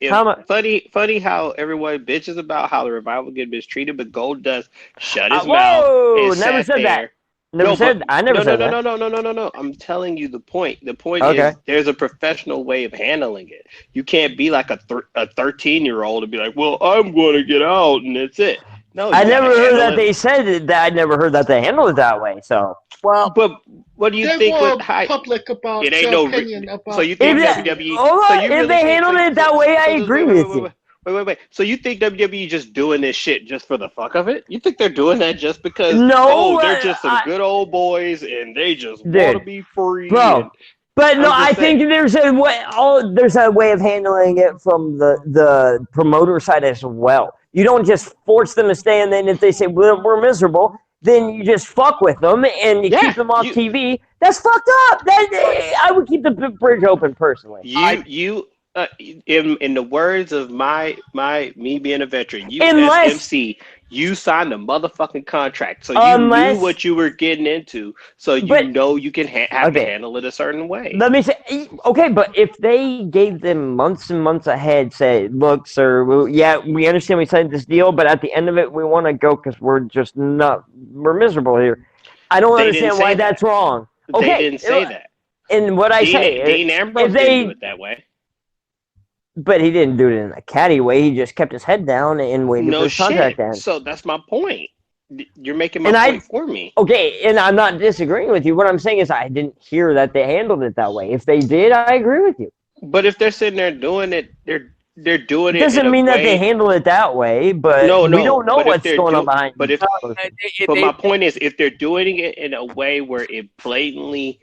funny how everyone bitches about how the Revival get mistreated, but Goldust shut his mouth Whoa! and Never sat said that. there. Never said. I never said that. No. I'm telling you the point. The point Okay. is there's a professional way of handling it. You can't be like a 13-year-old and be like, well, I'm going to get out and that's it. No, I you got never to heard handle that it. they said that. I never heard that they handled it that way. So. Well, But what do you They think? were What public about it ain't their no. opinion So about you think If WWE? hold So on, you if really they think? handled it that way, I Just agree with you. Wait. So you think WWE just doing this shit just for the fuck of it? You think they're doing that just because? No, Oh, they're just some good old boys and they just want to dude, be free. bro. And But no, I'm I just saying. think there's a way. There's a way of handling it from the promoter side as well. You don't just force them to stay, and then if they say we're miserable, then you just fuck with them and you keep them off TV. That's fucked up. I would keep the bridge open personally. In the words of me being a veteran, you Unless- SMC, you signed a motherfucking contract, so you knew what you were getting into, so you can have to handle it a certain way. Let me say, okay, but if they gave them months and months ahead, say, look, sir, we understand we signed this deal, but at the end of it, we want to go because we're miserable here. I don't understand why that's wrong. Okay, they didn't say that. And what I say, Dean Ambrose didn't do it that way. But he didn't do it in a catty way. He just kept his head down and waited for his contract to end. So that's my point. You're making my point for me. Okay, and I'm not disagreeing with you. What I'm saying is I didn't hear that they handled it that way. If they did, I agree with you. But if they're sitting there doing it, they're doing it. Doesn't mean that they handle it that way, but we don't know what's going on behind. But my point is, if they're doing it in a way where it blatantly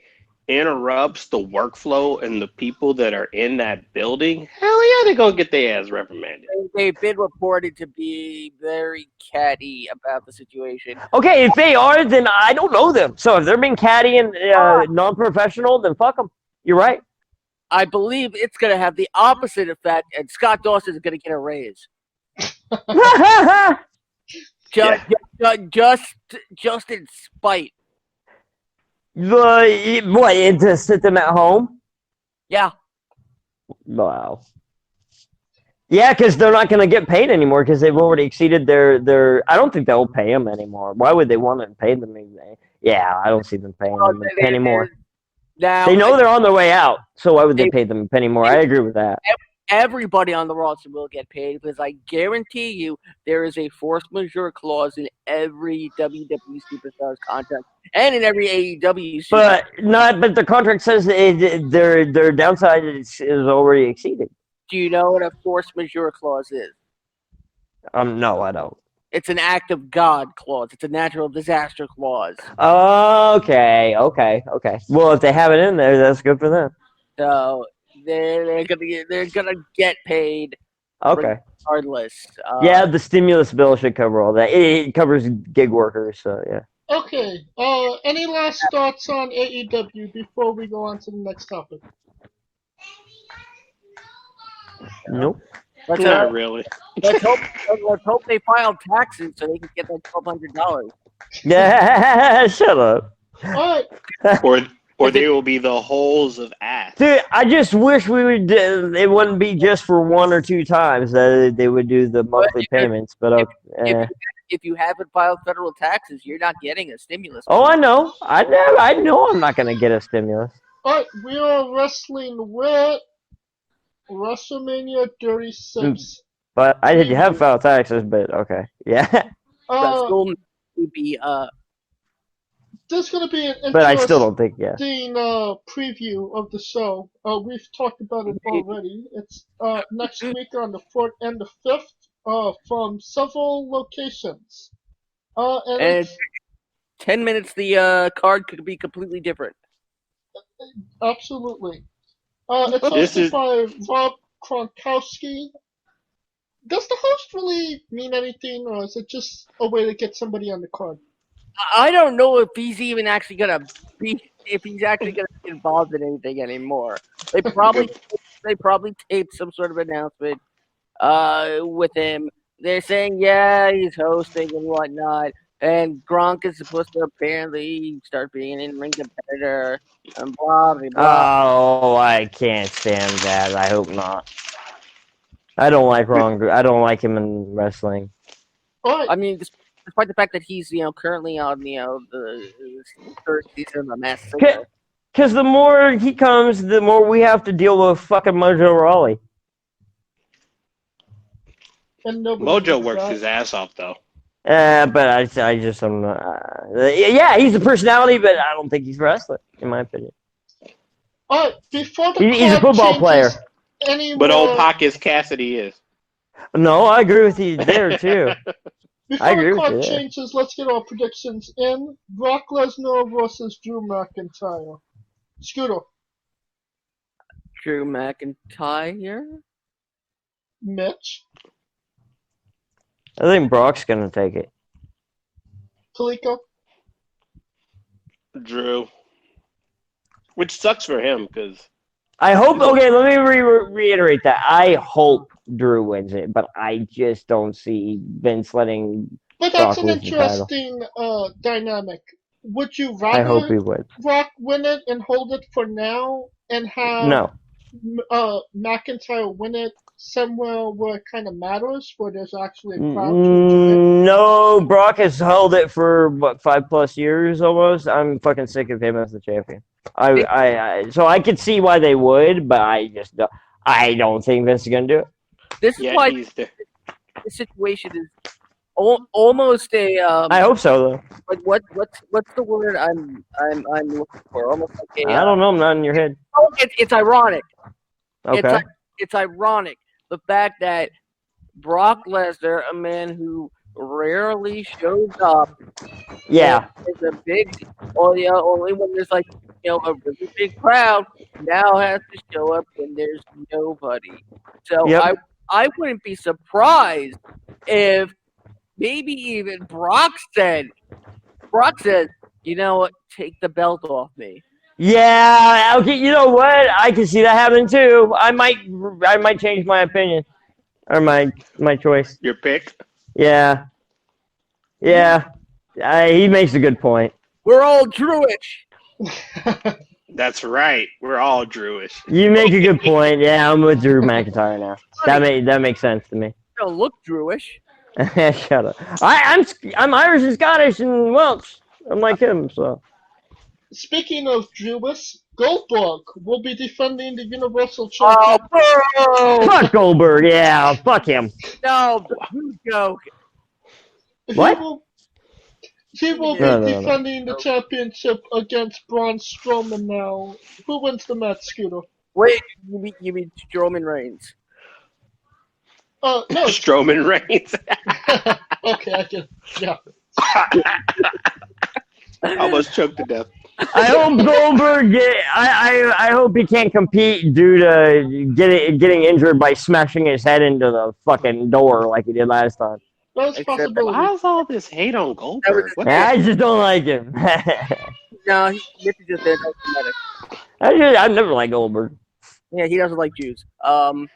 interrupts the workflow and the people that are in that building, hell yeah, they're gonna get their ass reprimanded. They've been reported to be very catty about the situation. Okay, if they are, then I don't know them. So if they're being catty and non-professional, then fuck them. You're right. I believe it's going to have the opposite effect, and Scott Dawson is going to get a raise. Just in spite. What? To sit them at home? Yeah. Wow. Yeah, because they're not going to get paid anymore because they've already exceeded their. I don't think they'll pay them anymore. Why would they want to pay them? Yeah, I don't see them paying them a penny more. Now, they know they're on their way out, so why would they pay them a penny more? I agree with that. Everybody on the roster will get paid because I guarantee you there is a force majeure clause in every WWE superstar's contract and in every AEW superstar. But the contract says their downside is already exceeded. Do you know what a force majeure clause is? No, I don't. It's an act of God clause. It's a natural disaster clause. Okay. Well, if they have it in there, that's good for them. So they're gonna get paid. Okay. Regardless. Yeah, the stimulus bill should cover all that. It covers gig workers, so yeah. Okay. Any last thoughts on AEW before we go on to the next topic? Nope. Not really. Let's hope they file taxes so they can get that $1,200. Yeah, shut up. All right. Or they will be the holes of ass. Dude, I just wish we would. It wouldn't be just for 1 or 2 times that they would do the monthly payments. But if you haven't filed federal taxes, you're not getting a stimulus. Oh, I know. I know. I'm not gonna get a stimulus. All right, we are wrestling with WrestleMania 36. But I did have filed taxes, but okay, yeah. There's going to be an interesting but I still don't think, preview of the show. We've talked about it already. It's next week on the 4th and the 5th from several locations. And it's 10 minutes, the card could be completely different. Absolutely. It's hosted by Rob Gronkowski. Does the host really mean anything, or is it just a way to get somebody on the card? I don't know if he's even actually gonna be involved in anything anymore. They probably taped some sort of announcement with him. They're saying he's hosting and whatnot. And Gronk is supposed to apparently start being an in-ring competitor, and blah, blah, blah. Oh, I can't stand that. I hope not. I don't like Ron. I don't like him in wrestling. I mean, despite the fact that he's, currently on, the third season of The Masked Singer. Because the more he comes, the more we have to deal with fucking Mojo Rawley. And Mojo works his ass off, though. But I just don't know. Yeah, he's a personality, but I don't think he's wrestling, in my opinion. Before the He's a football player. But old Pockets Cassidy is. No, I agree with you there, too. Before the card changes, let's get our predictions in. Brock Lesnar versus Drew McIntyre. Scooter. Drew McIntyre? Mitch. I think Brock's going to take it. Kaliko. Drew. Which sucks for him, because... I hope... Okay, let me reiterate that. I hope Drew wins it, but I just don't see Vince letting But that's an interesting dynamic. Would you rather I hope he would. Brock win it and hold it for now and have McIntyre win it somewhere where it kind of matters, where there's actually a crowd to enjoy it? No, Brock has held it for, 5+ years almost? I'm fucking sick of him as the champion. So I could see why they would, but I don't think Vince is going to do it. This is why the situation is almost a. I hope so, though. Like what's the word I'm looking for? Almost like a. I don't know. I'm not in your head. It's ironic. Okay. It's ironic the fact that Brock Lesnar, a man who rarely shows up, is a big. Only when there's a really big crowd. Now has to show up when there's nobody. So I wouldn't be surprised if maybe even Brock says, you know what, take the belt off me. Yeah, okay, you know what? I can see that happening too. I might change my opinion. Or my choice. Your pick? Yeah. Yeah. He makes a good point. We're all Jewish. That's right. We're all Jewish. You make a good point. Yeah, I'm with Drew McIntyre now. That makes sense to me. You don't look Jewish. Shut up. I'm Irish and Scottish and Welsh. I'm like him, so. Speaking of Jewish, Goldberg will be defending the Universal Championship. Oh, fuck Goldberg, yeah, fuck him. No, you joke. What? He will be defending the championship against Braun Strowman now. Who wins the match, Scooter? Wait, you mean Strowman Reigns? No. Strowman Reigns. Okay, I can. Yeah. Almost choked to death. I hope Goldberg I hope he can't compete due to getting injured by smashing his head into the fucking door like he did last time. That's possible. How's all this hate on Goldberg? I just don't like him. No, he's just anti-Semitic. I've never liked Goldberg. Yeah, he doesn't like Jews. Oh,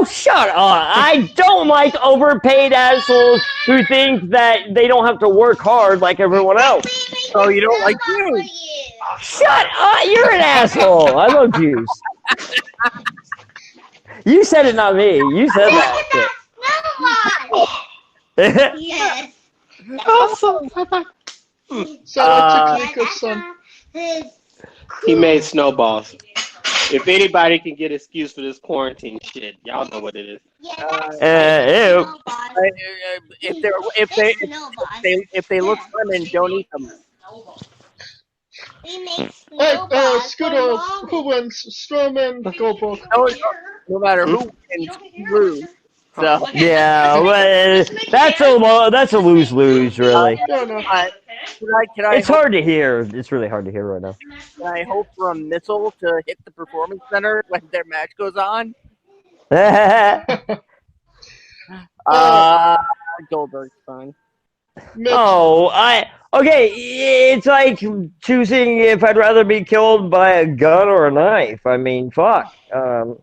shut up! I don't like overpaid assholes who think that they don't have to work hard like everyone else. So you don't like Jews? Shut up! You're an asshole. I love Jews. You said it, not me. You said that. Yes. Awesome. Shout out to Kliko's son. He made snowballs. If anybody can get excuse for this quarantine shit, y'all know what it is. Ew. If they look lemon, don't eat them. Hey, Scooter, who wins? Strowman, Goldberg. No matter who wins, Drew. So yeah, well, that's a lose-lose, really. It's hard to hear. It's really hard to hear right now. Can I hope for a missile to hit the performance center when their match goes on? Goldberg's fine. Okay, it's like choosing if I'd rather be killed by a gun or a knife. I mean, fuck. Gun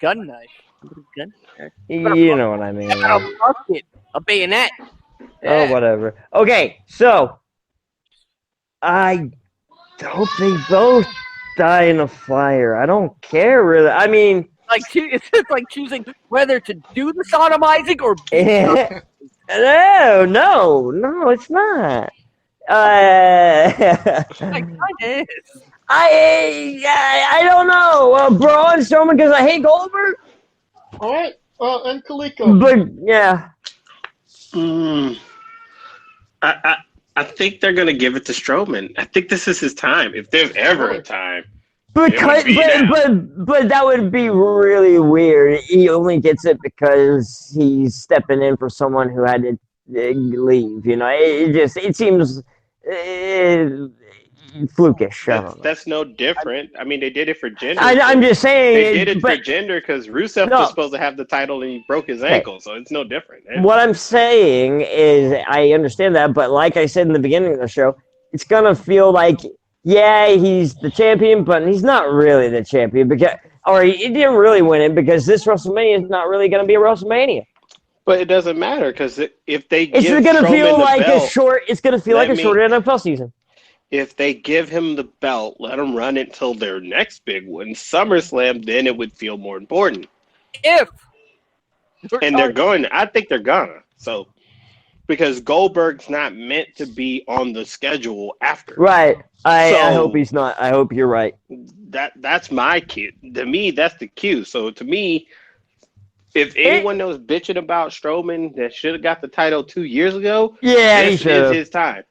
knife. Gun. You know what I mean. A musket, a bayonet. Oh, whatever. Okay, so I hope they both die in a fire. I don't care really. I mean, it's like choosing whether to do the sodomizing or be no, it's not. like it is. I don't know. Braun Strowman because I hate Goldberg. All right. And Kaliko. But yeah. I think they're gonna give it to Strowman. I think this is his time. If there's ever a time, Because, but that would be really weird. He only gets it because he's stepping in for someone who had to leave. You know, it seems flukish. That's no different. I mean, they did it for Jinder. I'm just saying they did it for Jinder because Rusev was supposed to have the title and he broke his ankle, so it's no different. What I'm saying is, I understand that, but like I said in the beginning of the show, it's gonna feel like, yeah, he's the champion, but he's not really the champion he didn't really win it because this WrestleMania is not really gonna be a WrestleMania. But it doesn't matter because if they it's gonna feel like a short NFL season. If they give him the belt, let him run it until their next big one, SummerSlam, then it would feel more important. They're going. I think they're gonna. So, because Goldberg's not meant to be on the schedule after. Right. I hope he's not. I hope you're right. That's my cue. To me, that's the cue. So to me, if anyone was bitching about Strowman that should have got the title 2 years ago, this is his time.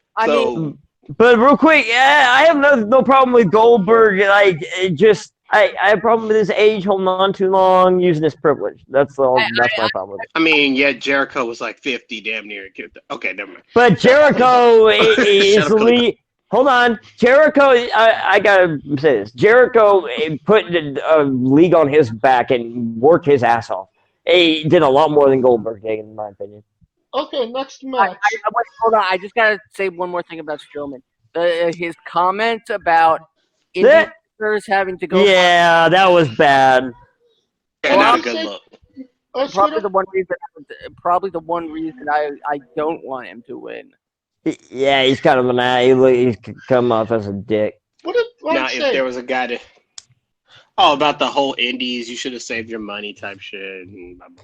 But real quick, I have no problem with Goldberg. I have a problem with his age, holding on too long, using his privilege. That's my problem with it. I mean, Jericho was like 50, damn near. Okay, never mind. But Jericho is hold on. Jericho, I gotta say this. Jericho put a league on his back and worked his ass off. He did a lot more than Goldberg did, in my opinion. Okay, next match. Hold on. I just gotta say one more thing about Strowman. His comments about indie having to go. Yeah, that was bad. Not a good look. Probably the one reason I don't want him to win. Yeah, he's kind of he's come off as a dick. If there was a guy to about the whole indies, you should have saved your money type shit.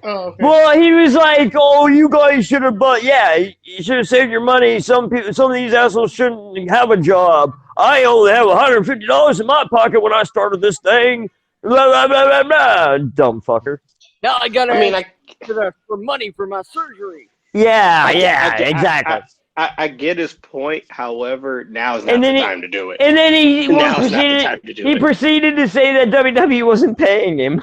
Okay. Well, he was like, "Oh, you guys should have," but yeah, you should have saved your money. Some of these assholes shouldn't have a job. I only have $150 in my pocket when I started this thing. Blah blah blah blah blah. Dumb fucker. Now I gotta for money for my surgery. Yeah, exactly. I get his point. However, now is not the time to do it. And then he proceeded to say that WWE wasn't paying him.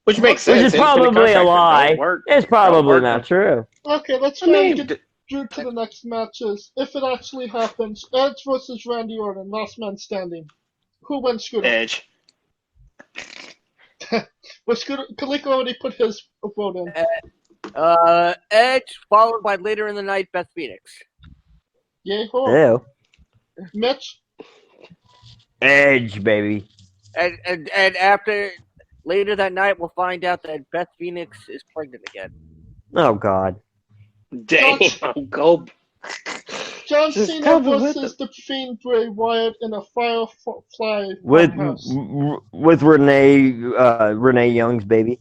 Which makes sense. Which is probably a lie. It's probably not true. Okay, let's get through to the next matches. If it actually happens, Edge versus Randy Orton, last man standing. Who wins, Scooter? Edge. Well, Kaliko already put his vote in. Edge, followed by later in the night, Beth Phoenix. Yay, ho. Mitch? Edge, baby. And after later that night, we'll find out that Beth Phoenix is pregnant again. Oh, God. Damn, go. John Cena versus the Fiend Bray Wyatt in a Firefly with Renee Young's baby.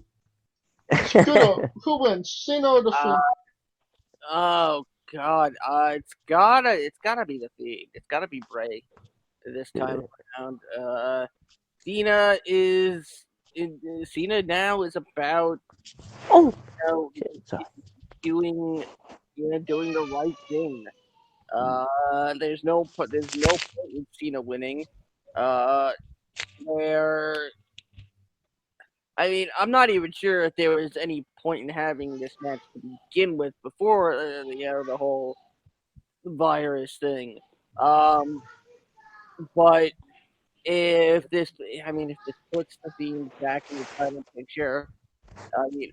Scooter, who wins, Cena or the Fiend? Oh God, it's gotta be the Fiend. It's gotta be Bray this time around. Cena now is about doing the right thing. There's no point in Cena winning. I'm not even sure if there was any point in having this match to begin with before the whole virus thing. But if this puts the Fiend back in the title picture,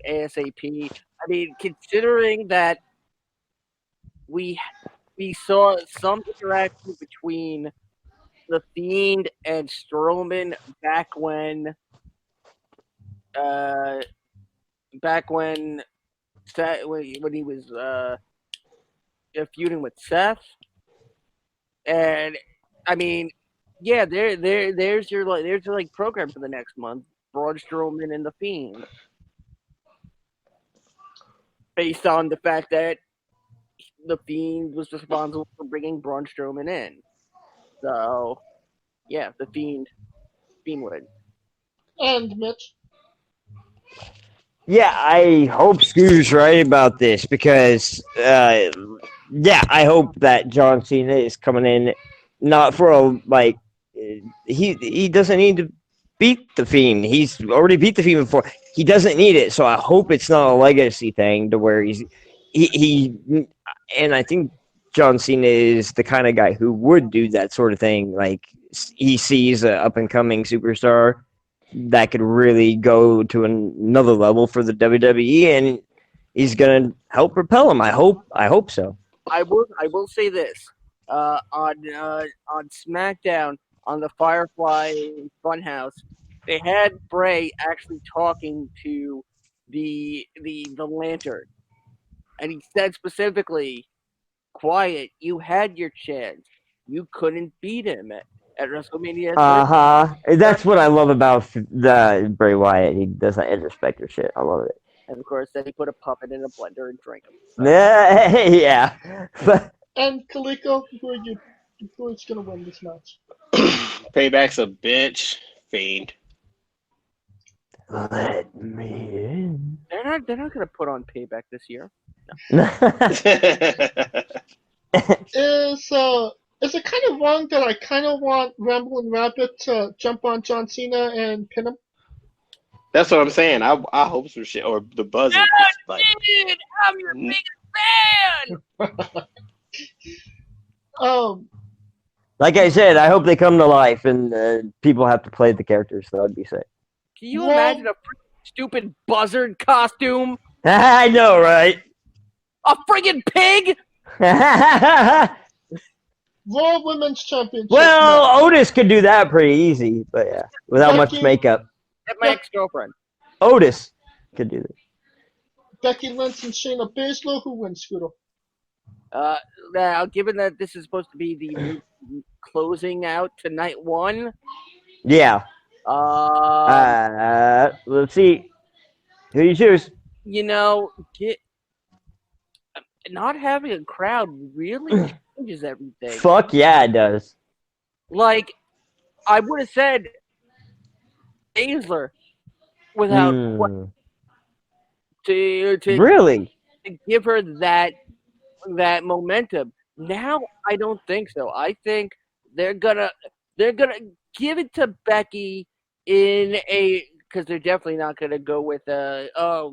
ASAP. Considering that we saw some interaction between the Fiend and Strowman back when he was feuding with Seth, and I mean, yeah, there's your program for the next month: Braun Strowman and the Fiend, based on the fact that the Fiend was responsible for bringing Braun Strowman in. So, yeah, the Fiend win. And Mitch. Yeah, I hope Scoo's right about this because, yeah, I hope that John Cena is coming in not for he doesn't need to beat the Fiend. He's already beat the Fiend before. He doesn't need it, so I hope it's not a legacy thing to where he and I think John Cena is the kind of guy who would do that sort of thing. Like he sees an up and coming superstar that could really go to another level for the WWE, and he's gonna help propel him. I hope so. I will say this on SmackDown on the Firefly Funhouse, they had Bray actually talking to the Lantern, and he said specifically, "Quiet, you had your chance. You couldn't beat him at WrestleMania 30." That's what I love about the Bray Wyatt. He does that introspective shit. I love it. And of course, then he put a puppet in a blender and drank him. So. Yeah, but And Kaliko, who's gonna win this match? Payback's a bitch. Fiend. let me in. They're not gonna put on Payback this year. No. Is it kind of wrong that I kind of want Ramblin' Rabbit to jump on John Cena and pin him? That's what I'm saying. I hope some shit or the buzzer. Like, Dude, I'm your biggest fan. Like I said, I hope they come to life and people have to play the characters. So that'd be sick. Can you imagine a stupid buzzard costume? I know, right? A friggin' pig? Raw Women's Championship. Well, match. Otis could do that pretty easy, but yeah, without much makeup. That's my ex-girlfriend. Otis could do this. Becky Lynch and Shayna Baszler, who wins, Scooter? Now, given that this is supposed to be the closing out to night one. Yeah. Let's see. Who do you choose? You know, not having a crowd really changes everything. Fuck yeah, it does. Like, I would have said Baszler without to really to give her that momentum. Now I don't think so. I think they're gonna give it to Becky because they're definitely not gonna go with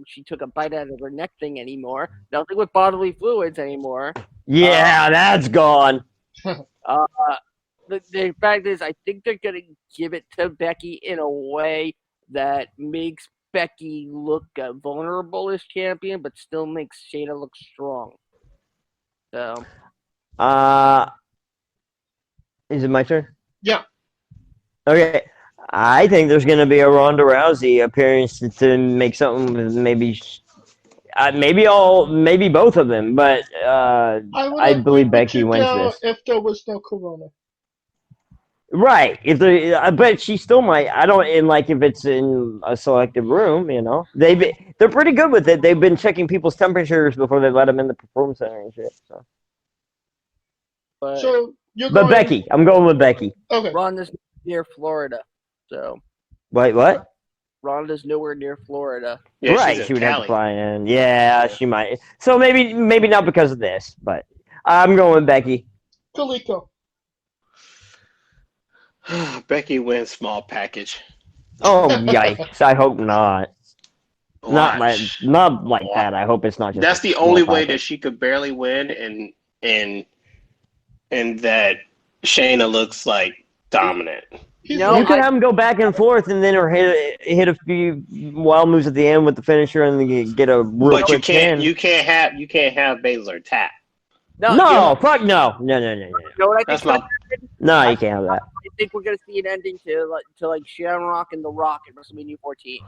she took a bite out of her neck thing anymore. Nothing with bodily fluids anymore. Yeah, that's gone. The fact is, I think they're gonna give it to Becky in a way that makes Becky look vulnerable as champion, but still makes Shayna look strong. So, is it my turn? Yeah. Okay. I think there's going to be a Ronda Rousey appearance to make something maybe both of them, but I believe Becky wins this. If there was no Corona. Right. But she still might. I don't if it's in a selective room, you know. They're pretty good with it. They've been checking people's temperatures before they let them in the performance center and shit. So. But Becky, I'm going with Becky. Okay. Ronda's near Florida, so. Wait, what? Ronda's nowhere near Florida. Yeah, right, she would have to fly in. Yeah, she might. So maybe not because of this, but I'm going with Becky. Kaliko. Becky wins small package. Oh yikes! I hope not. Not like that. I hope it's not just. That's the only way that she could barely win, and that Shayna looks like dominant. You could have them go back and forth, and then hit a few wild moves at the end with the finisher, and then get a real quick pin. You can't have Baszler tap. Fuck no. That's not. No, you can't have that. I think we're gonna see an ending to Shamrock and The Rock at WrestleMania 14.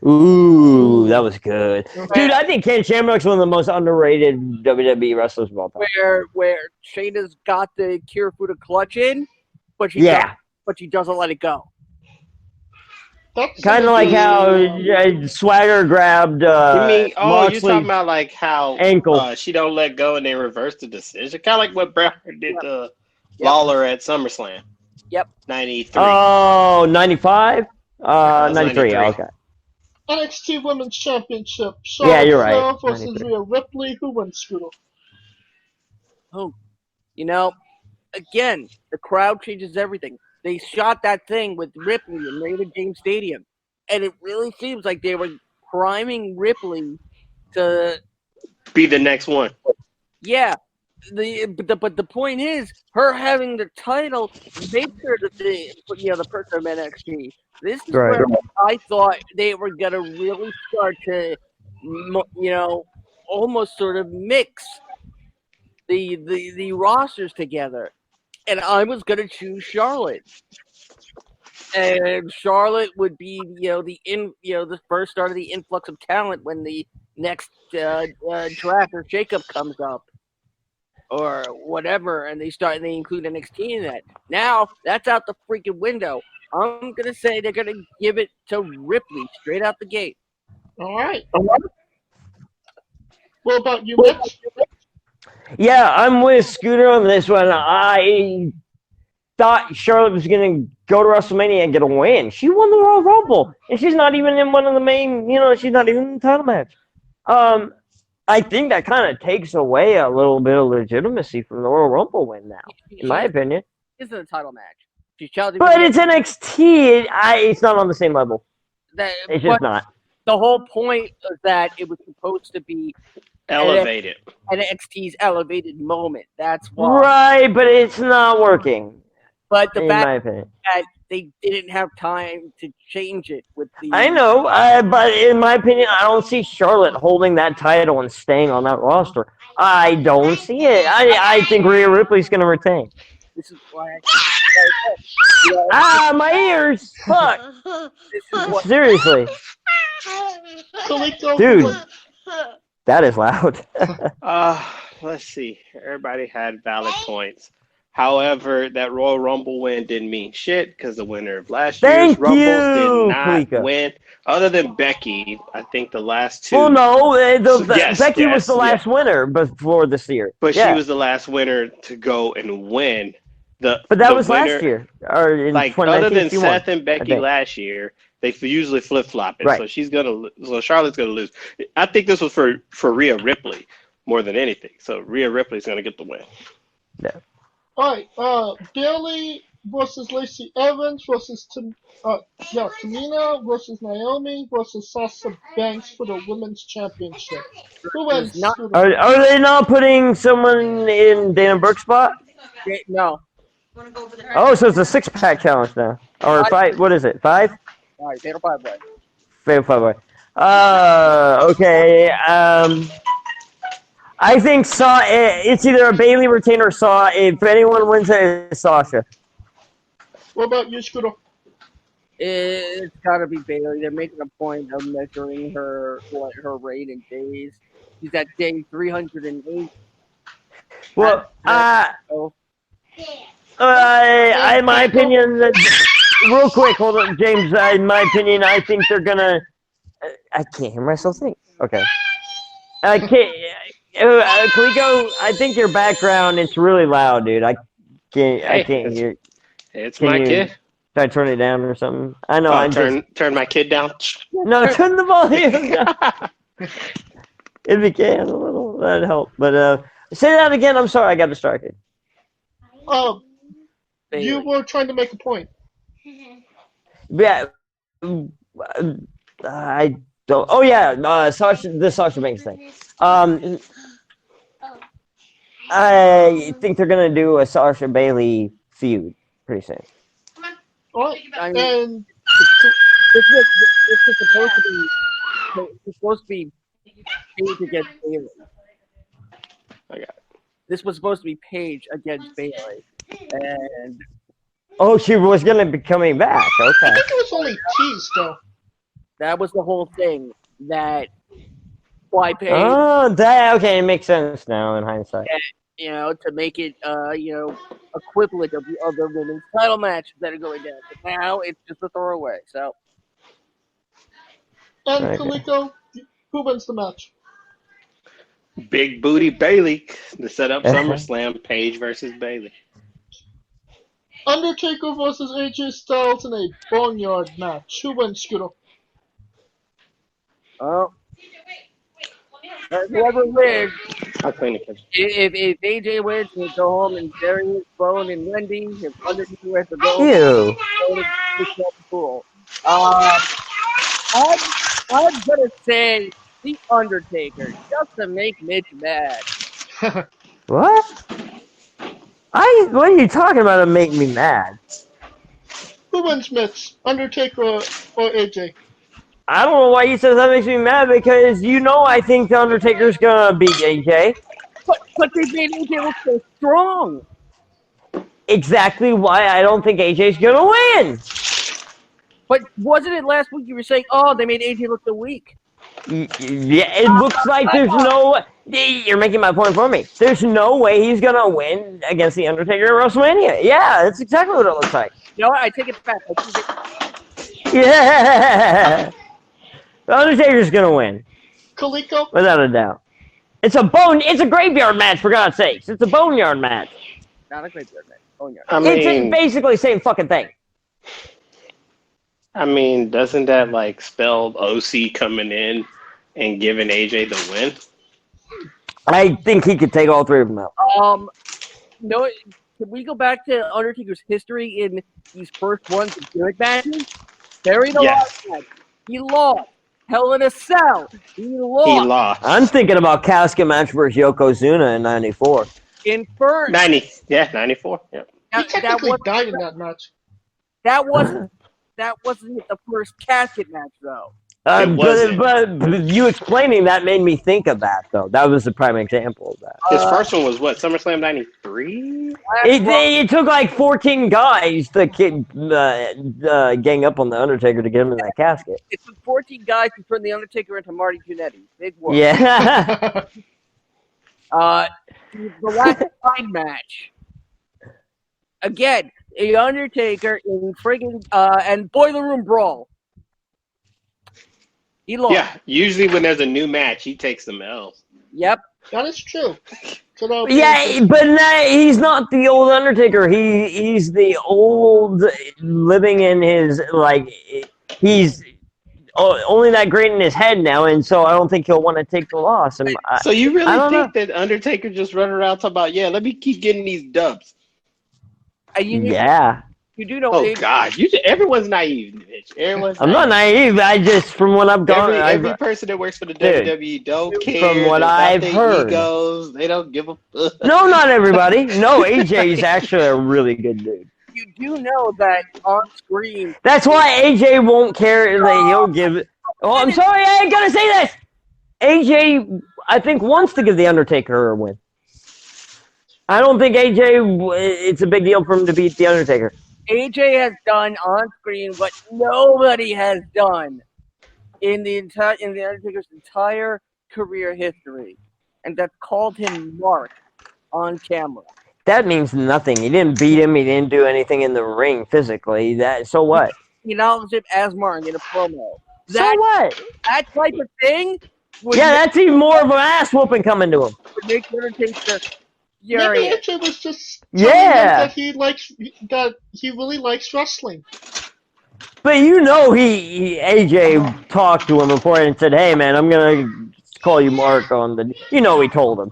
Ooh, that was good. Okay. Dude, I think Ken Shamrock's one of the most underrated WWE wrestlers of all time. Where Shayna's got the Kirifuda clutch in, but she doesn't let it go. Kind of like how Swagger grabbed you mean, Moxley's you're talking about like how ankle. she don't let go and then reverse the decision? Kind of like what Brown did to Lawler at SummerSlam. Yep. 93. Oh, 95? 93, 93. okay. NXT Women's Championship. Yeah, you're right. Charlotte Flair versus 93. Rhea Ripley. Who wins, Scooter? Oh, again, the crowd changes everything. They shot that thing with Ripley in Raymond James Stadium, and it really seems like they were priming to be the next one. Yeah, but the point is, her having the title makes her the person of NXT. This is where I thought they were gonna really start to, almost sort of mix the rosters together, and I was gonna choose Charlotte. And Charlotte would be, the first start of the influx of talent when the next draft or shakeup comes up, or whatever, and they include NXT in that. Now that's out the freaking window. I'm gonna say they're gonna give it to Ripley straight out the gate. All right. What about you, Mitch? Yeah, I'm with Scooter on this one. I thought Charlotte was going to go to WrestleMania and get a win. She won the Royal Rumble, and she's not even in one of the main, she's not even in the title match. I think that kind of takes away a little bit of legitimacy from the Royal Rumble win now, in my opinion. It's a title match. She's challenging. But it's NXT. It's not on the same level. It's just not. The whole point of that, it was supposed to be elevated. NXT's elevated moment. That's why. Right, but it's not working. But the in fact my opinion, that they didn't have time to change it with the. I know, but in my opinion, I don't see Charlotte holding that title and staying on that roster. I don't see it. I think Rhea Ripley's going to retain. This is why. My ears! Fuck! Seriously. Dude, that is loud. Let's see. Everybody had valid points. However, that Royal Rumble win didn't mean shit because the winner of last year's Rumble did not win. Other than Becky, I think the last two. Well, no, Becky was the last winner before this year. But she was the last winner to go and win. But that was winner, last year. Or in other than Seth and Becky last year, they usually flip flop it. Right. So Charlotte's gonna lose. I think this was for Rhea Ripley more than anything. So Rhea Ripley's gonna get the win. Yeah. All right, Bayley versus Lacey Evans versus Tamina versus Naomi versus Sasha Banks for the Women's Championship. Who wins? Are they not putting someone in Dana Brooke's spot? No. Oh, so it's a 6-pack challenge now, or 5? What is it? 5? All right, Fatal 5-way. Fatal 5-way. Okay. I think it's either a Bayley retain or Saw. If anyone wins it, it's Sasha. What about you, Scooter? It's got to be Bayley. They're making a point of measuring her rate in days. She's at day 308. Well, in my opinion, real quick, hold on, James. In my opinion, I think they're gonna. I can't hear myself think. Okay. I can't. Kaliko, I think your background is really loud, dude. I can't hear. It's my kid. Should I turn it down or something? I know. Turn my kid down. No, turn the volume down. If you can, a little, that'd help. But say that again. I'm sorry, I got distracted. You were trying to make a point. Yeah. I don't. Oh yeah, the Sasha Banks thing. I think they're gonna do a Sasha Bayley feud pretty soon. Well, and this was supposed to be Paige against Bayley. I got it. This was supposed to be Paige against Bayley, and she was gonna be coming back. Okay. I think it was only teased though. That was the whole thing. That why Paige. Oh, that okay. It makes sense now in hindsight. To make it, equivalent of the other women's title matches that are going down. But now it's just a throwaway. So. And Okay. Kaliko, who wins the match? Big Booty Bailey to set up SummerSlam. Paige versus Bailey. Undertaker versus AJ Styles in a boneyard match. Who wins, Scooter? Oh. Whoever wins. I'll clean the kitchen. If AJ wins, he'll go home and bury his bone in Wendy. If Undertaker has to go Ew. to pool. I'm gonna say the Undertaker just to make Mitch mad. What? What are you talking about to make me mad? Who wins, Mitch? Undertaker or AJ? I don't know why you said that makes me mad, because I think the Undertaker's gonna beat AJ. But they made AJ look so strong. Exactly why I don't think AJ's gonna win. But wasn't it last week you were saying, oh, they made AJ look so weak? Yeah, it looks like there's no... You're making my point for me. There's no way he's gonna win against the Undertaker at WrestleMania. Yeah, that's exactly what it looks like. You know what? I take it back. Yeah! The Undertaker's gonna win. Kaliko? Without a doubt. It's a graveyard match, for God's sakes. It's a boneyard match. Not a graveyard match. Boneyard. It's basically the same fucking thing. I mean, doesn't that spell OC coming in and giving AJ the win? I think he could take all three of them out. No, can we go back to Undertaker's history in these first ones of gimmick matches? Buried alive match. He lost. Hell in a Cell. He lost. I'm thinking about casket match versus Yokozuna in '94. Inferno. 94. Yeah. He technically died in that match. That wasn't the first casket match, though. But you explaining that made me think of that, though. That was the prime example of that. His first one was what? SummerSlam '93. It took like 14 guys to gang up on the Undertaker to get him in that casket. It took 14 guys to turn the Undertaker into Marty Jannetty. Big work. Yeah. The last time match. Again, the Undertaker in friggin' and Boiler Room Brawl. He lost. Yeah, usually when there's a new match, he takes some L's. Yep. That is true. Yeah, but he's not the old Undertaker. He's the old living in his, he's only that great in his head now, and so I don't think he'll want to take the loss. So you really think that Undertaker just running around talking about, let me keep getting these dubs? Yeah. You do know. Oh God! Everyone's naive, bitch. I'm not naive. I just, from what I've gone, every person that works for the WWE don't care. From what I've heard, egos, they don't give a. No, not everybody. No, AJ is actually a really good dude. You do know that on screen. That's why AJ won't care that he'll give it. Oh, I'm sorry, I ain't gonna say this. AJ, I think, wants to give the Undertaker a win. I don't think AJ. It's a big deal for him to beat the Undertaker. AJ has done on screen what nobody has done in the Undertaker's entire career history, and that's called him Mark on camera. That means nothing. He didn't beat him. He didn't do anything in the ring physically. So what? He acknowledged him as Mark in a promo. So what? That type of thing. That's even more of an ass whooping coming to him. Would make Undertaker. Maybe AJ was just that he really likes wrestling. But AJ talked to him before and said, "Hey man, I'm gonna call you Mark on the." He told him.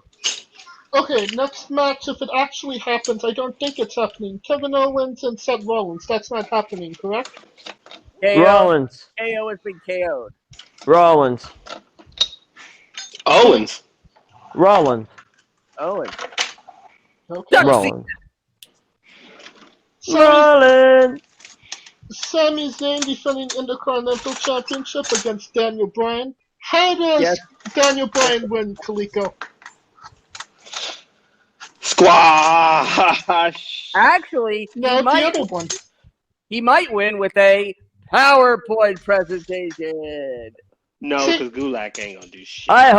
Okay, next match. If it actually happens, I don't think it's happening. Kevin Owens and Seth Rollins. That's not happening, correct? Rollins. KO has been KO'd. Rollins. Owens. Rollins. Owens. Okay. Rollins. Rollins. Sami Zayn defending Intercontinental Championship against Daniel Bryan. How does Daniel Bryan win, Kaliko? Squash. Actually, no, the other one. He might win with a PowerPoint presentation. No, because Gulak ain't gonna do shit. I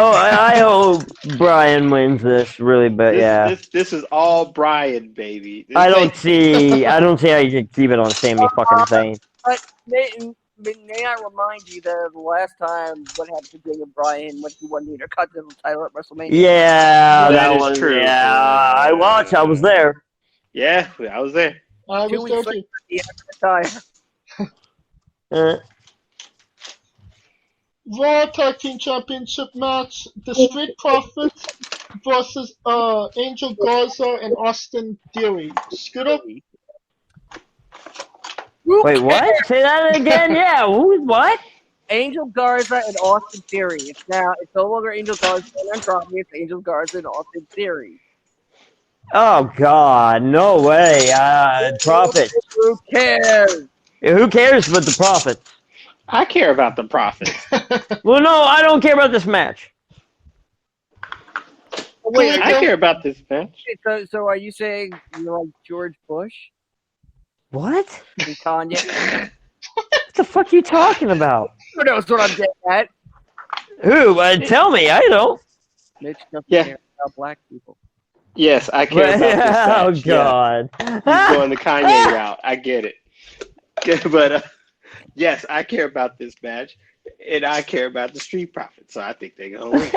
hope Brian wins this really, but yeah. This is all Brian, baby. I don't see how you can keep it on Sami fucking Zayn. But may I remind you that the last time what happened to Daniel Bryan when he won the Intercontinental title at WrestleMania? Yeah, that is was true. Yeah, I watched. I was there. Yeah, I was there. I 2 was weeks there later, too. he retired. Raw Tag Team Championship match: The Street Profits versus Angel Garza and Austin Theory. Scooter? Wait, what? Say that again? Yeah, who's what? Angel Garza and Austin Theory. It's no longer Angel Garza and Andrade. It's Angel Garza and Austin Theory. Oh God, no way. Profit. Who cares? Who cares but the Profits? I care about the Profits. Well, no, I don't care about this match. Wait, I care about this match. So are you saying you're like George Bush What? and Kanye? What the fuck are you talking about? Who knows what I'm getting at? Who? Tell me. I don't. Mitch doesn't Yeah. care about black people. Yes, I care about this match. Oh God. Yeah. He's going the Kanye route. I get it. But yes, I care about this match, and I care about the Street Profits. So I think they're gonna win.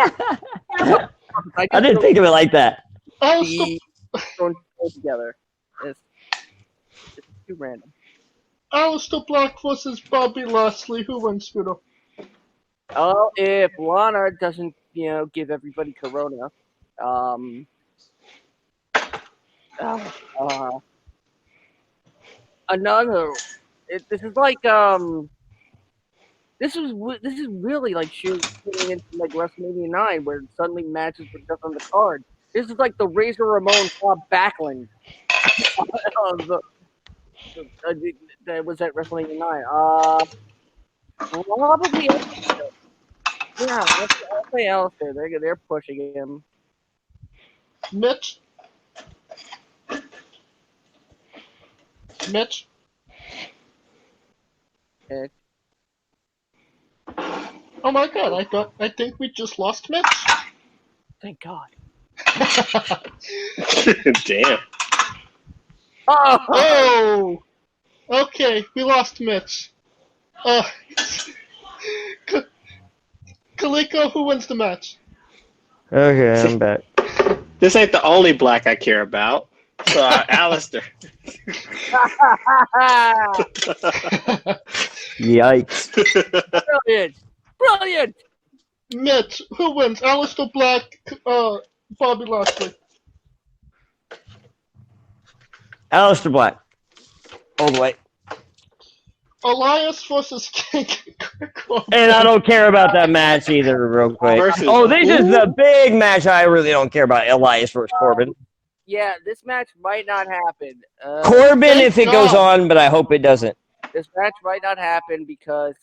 I didn't think of it like that. The don't go together. It's too random. Aleister Black versus Bobby Lashley. Who wins, Scooter? Oh, if Lana doesn't, give everybody Corona, another. This is like This is really like shooting into like WrestleMania 9, where suddenly matches were just on the card. This is like the Razor Ramon Bob Backlund that was at WrestleMania 9. Probably. Yeah, I'll say Alistair. They're pushing him. Mitch? Mitch? Okay. Oh my God! I think we just lost Mitch. Thank God. Damn. Oh. Okay, we lost Mitch. Kaliko, who wins the match? Okay, I'm back. This ain't the only black I care about. So, Alistair. Yikes. Brilliant. Mitch, who wins? Aleister Black, Bobby Lashley. Aleister Black. All the way. Elias versus King Corbin. And I don't care about that match either, real quick. This is the big match I really don't care about. Elias versus Corbin. Yeah, this match might not happen. Corbin if it goes on, but I hope it doesn't. This match might not happen because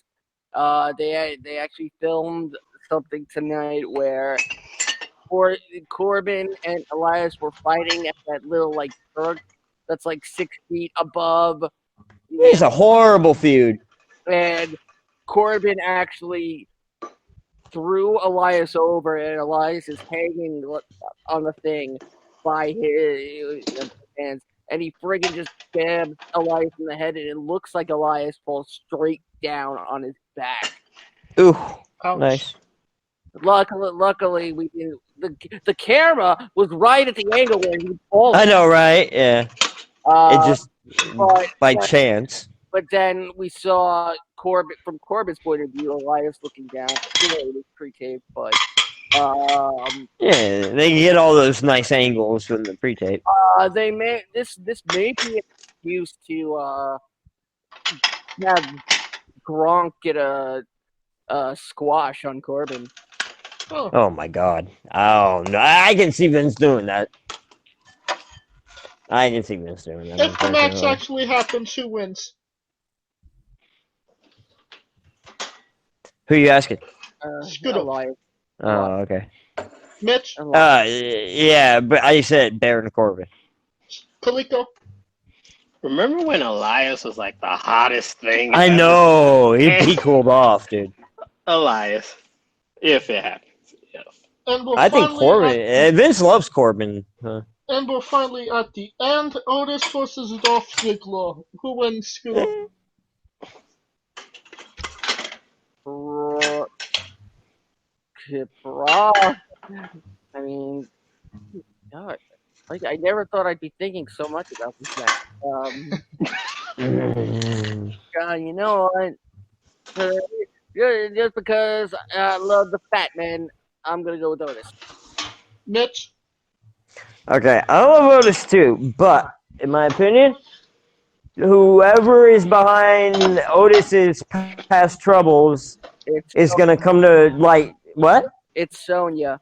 they actually filmed something tonight where Corbin and Elias were fighting at that little like perk that's like 6 feet above. It's a horrible feud. And Corbin actually threw Elias over, and Elias is hanging on the thing by his hands. And he friggin' just stabs Elias in the head, and it looks like Elias falls straight down on his back. Ooh, Ouch. Nice. Luckily, the camera was right at the angle where he falls. I know, right? Yeah. It just by chance. But then we saw Corbin from Corbin's point of view, Elias looking down. It was pre-tape, but yeah, they get all those nice angles from the pre-tape. They may this may be an excuse to have Gronk get a squash on Corbin. Oh my God! Oh no, I can see Vince doing that. If the match actually happens, who wins? Who are you asking? Elias. Oh, okay. Mitch? Yeah, but I said Baron Corbin. Kaliko? Remember when Elias was like the hottest thing? I ever? know. He cooled off, dude. Elias, if it happens, yes. And we're I think finally Corbin. Vince loves Corbin. and we're finally at the end. Otis versus Dolph Ziggler. Who wins, Scooter? I mean, God, like I never thought I'd be thinking so much about this match. God, you know what? Just because I love the fat man, I'm gonna go with Otis. Mitch? Okay, I love Otis too, but in my opinion, whoever is behind Otis's past troubles is gonna come to light. What? It's Sonya.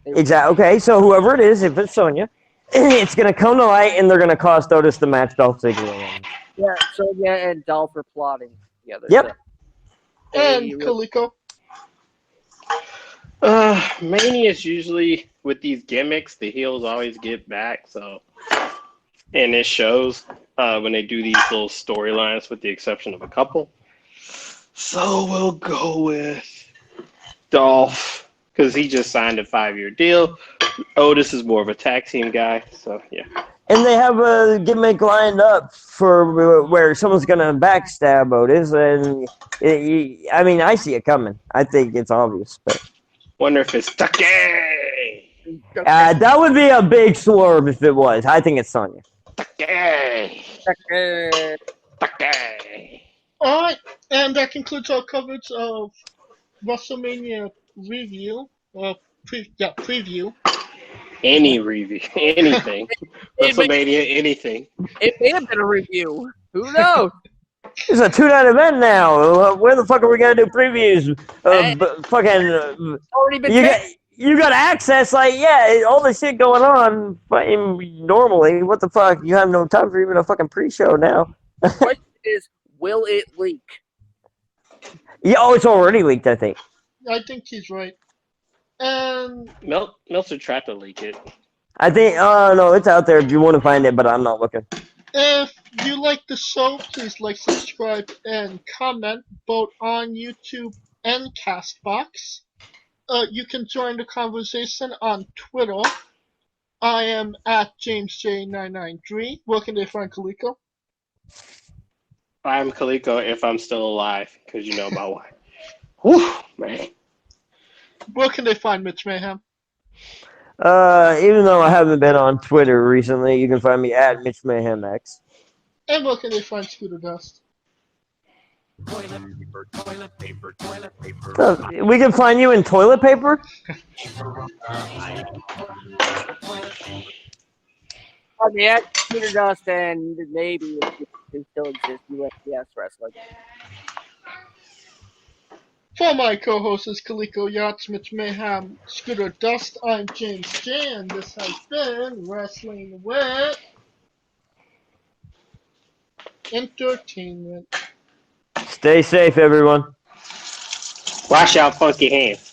Exactly. Okay, so whoever it is, if it's Sonya, it's gonna come to light, and they're gonna cost Otis the match Dolph Ziggler. Yeah, Sonya and Dolph are plotting together. Yep. So And Kaliko? Mania is usually with these gimmicks, the heels always get back. So, and it shows when they do these little storylines, with the exception of a couple. So we'll go with Dolph because he just signed a 5-year deal. Otis is more of a tag team guy, so yeah. And they have a gimmick lined up for where someone's gonna backstab Otis, and I mean, I see it coming. I think it's obvious, but Wonder if it's Tucky. that would be a big swerve if it was. I think it's Sonya. Tucky. Alright, and that concludes our coverage of WrestleMania review. Preview. Any review, anything. WrestleMania, anything. It may have been a review. Who knows? It's a 2-night event now. Where the fuck are we gonna do previews? Already been You got access, like, yeah, all the shit going on. Normally, what the fuck? You have no time for even a fucking pre-show now. The question is, will it leak? Yeah, oh, it's already leaked, I think. I think he's right. And Meltzer tried to leak it. I think, no, it's out there if you want to find it, but I'm not looking. if you like the show, please like, subscribe, and comment both on YouTube and Castbox. You can join the conversation on Twitter. I am at JamesJ993. Where can they find Kaliko? I'm Kaliko if I'm still alive, because you know my wife. Whew, man. Where can they find Mitch Mayhem? Even though I haven't been on Twitter recently, you can find me at Mitch Mayhem X. And where can they find Scooter Dust? Toilet paper. We can find you in toilet paper? On the at Peter Dust and maybe it still exists, USPS Wrestling. For my co-hosts Kaliko Yachts, Mitch Mayhem, Scooter Dust, I'm James J, and this has been Wrestling with Entertainment. Stay safe, everyone. Wash out funky hands.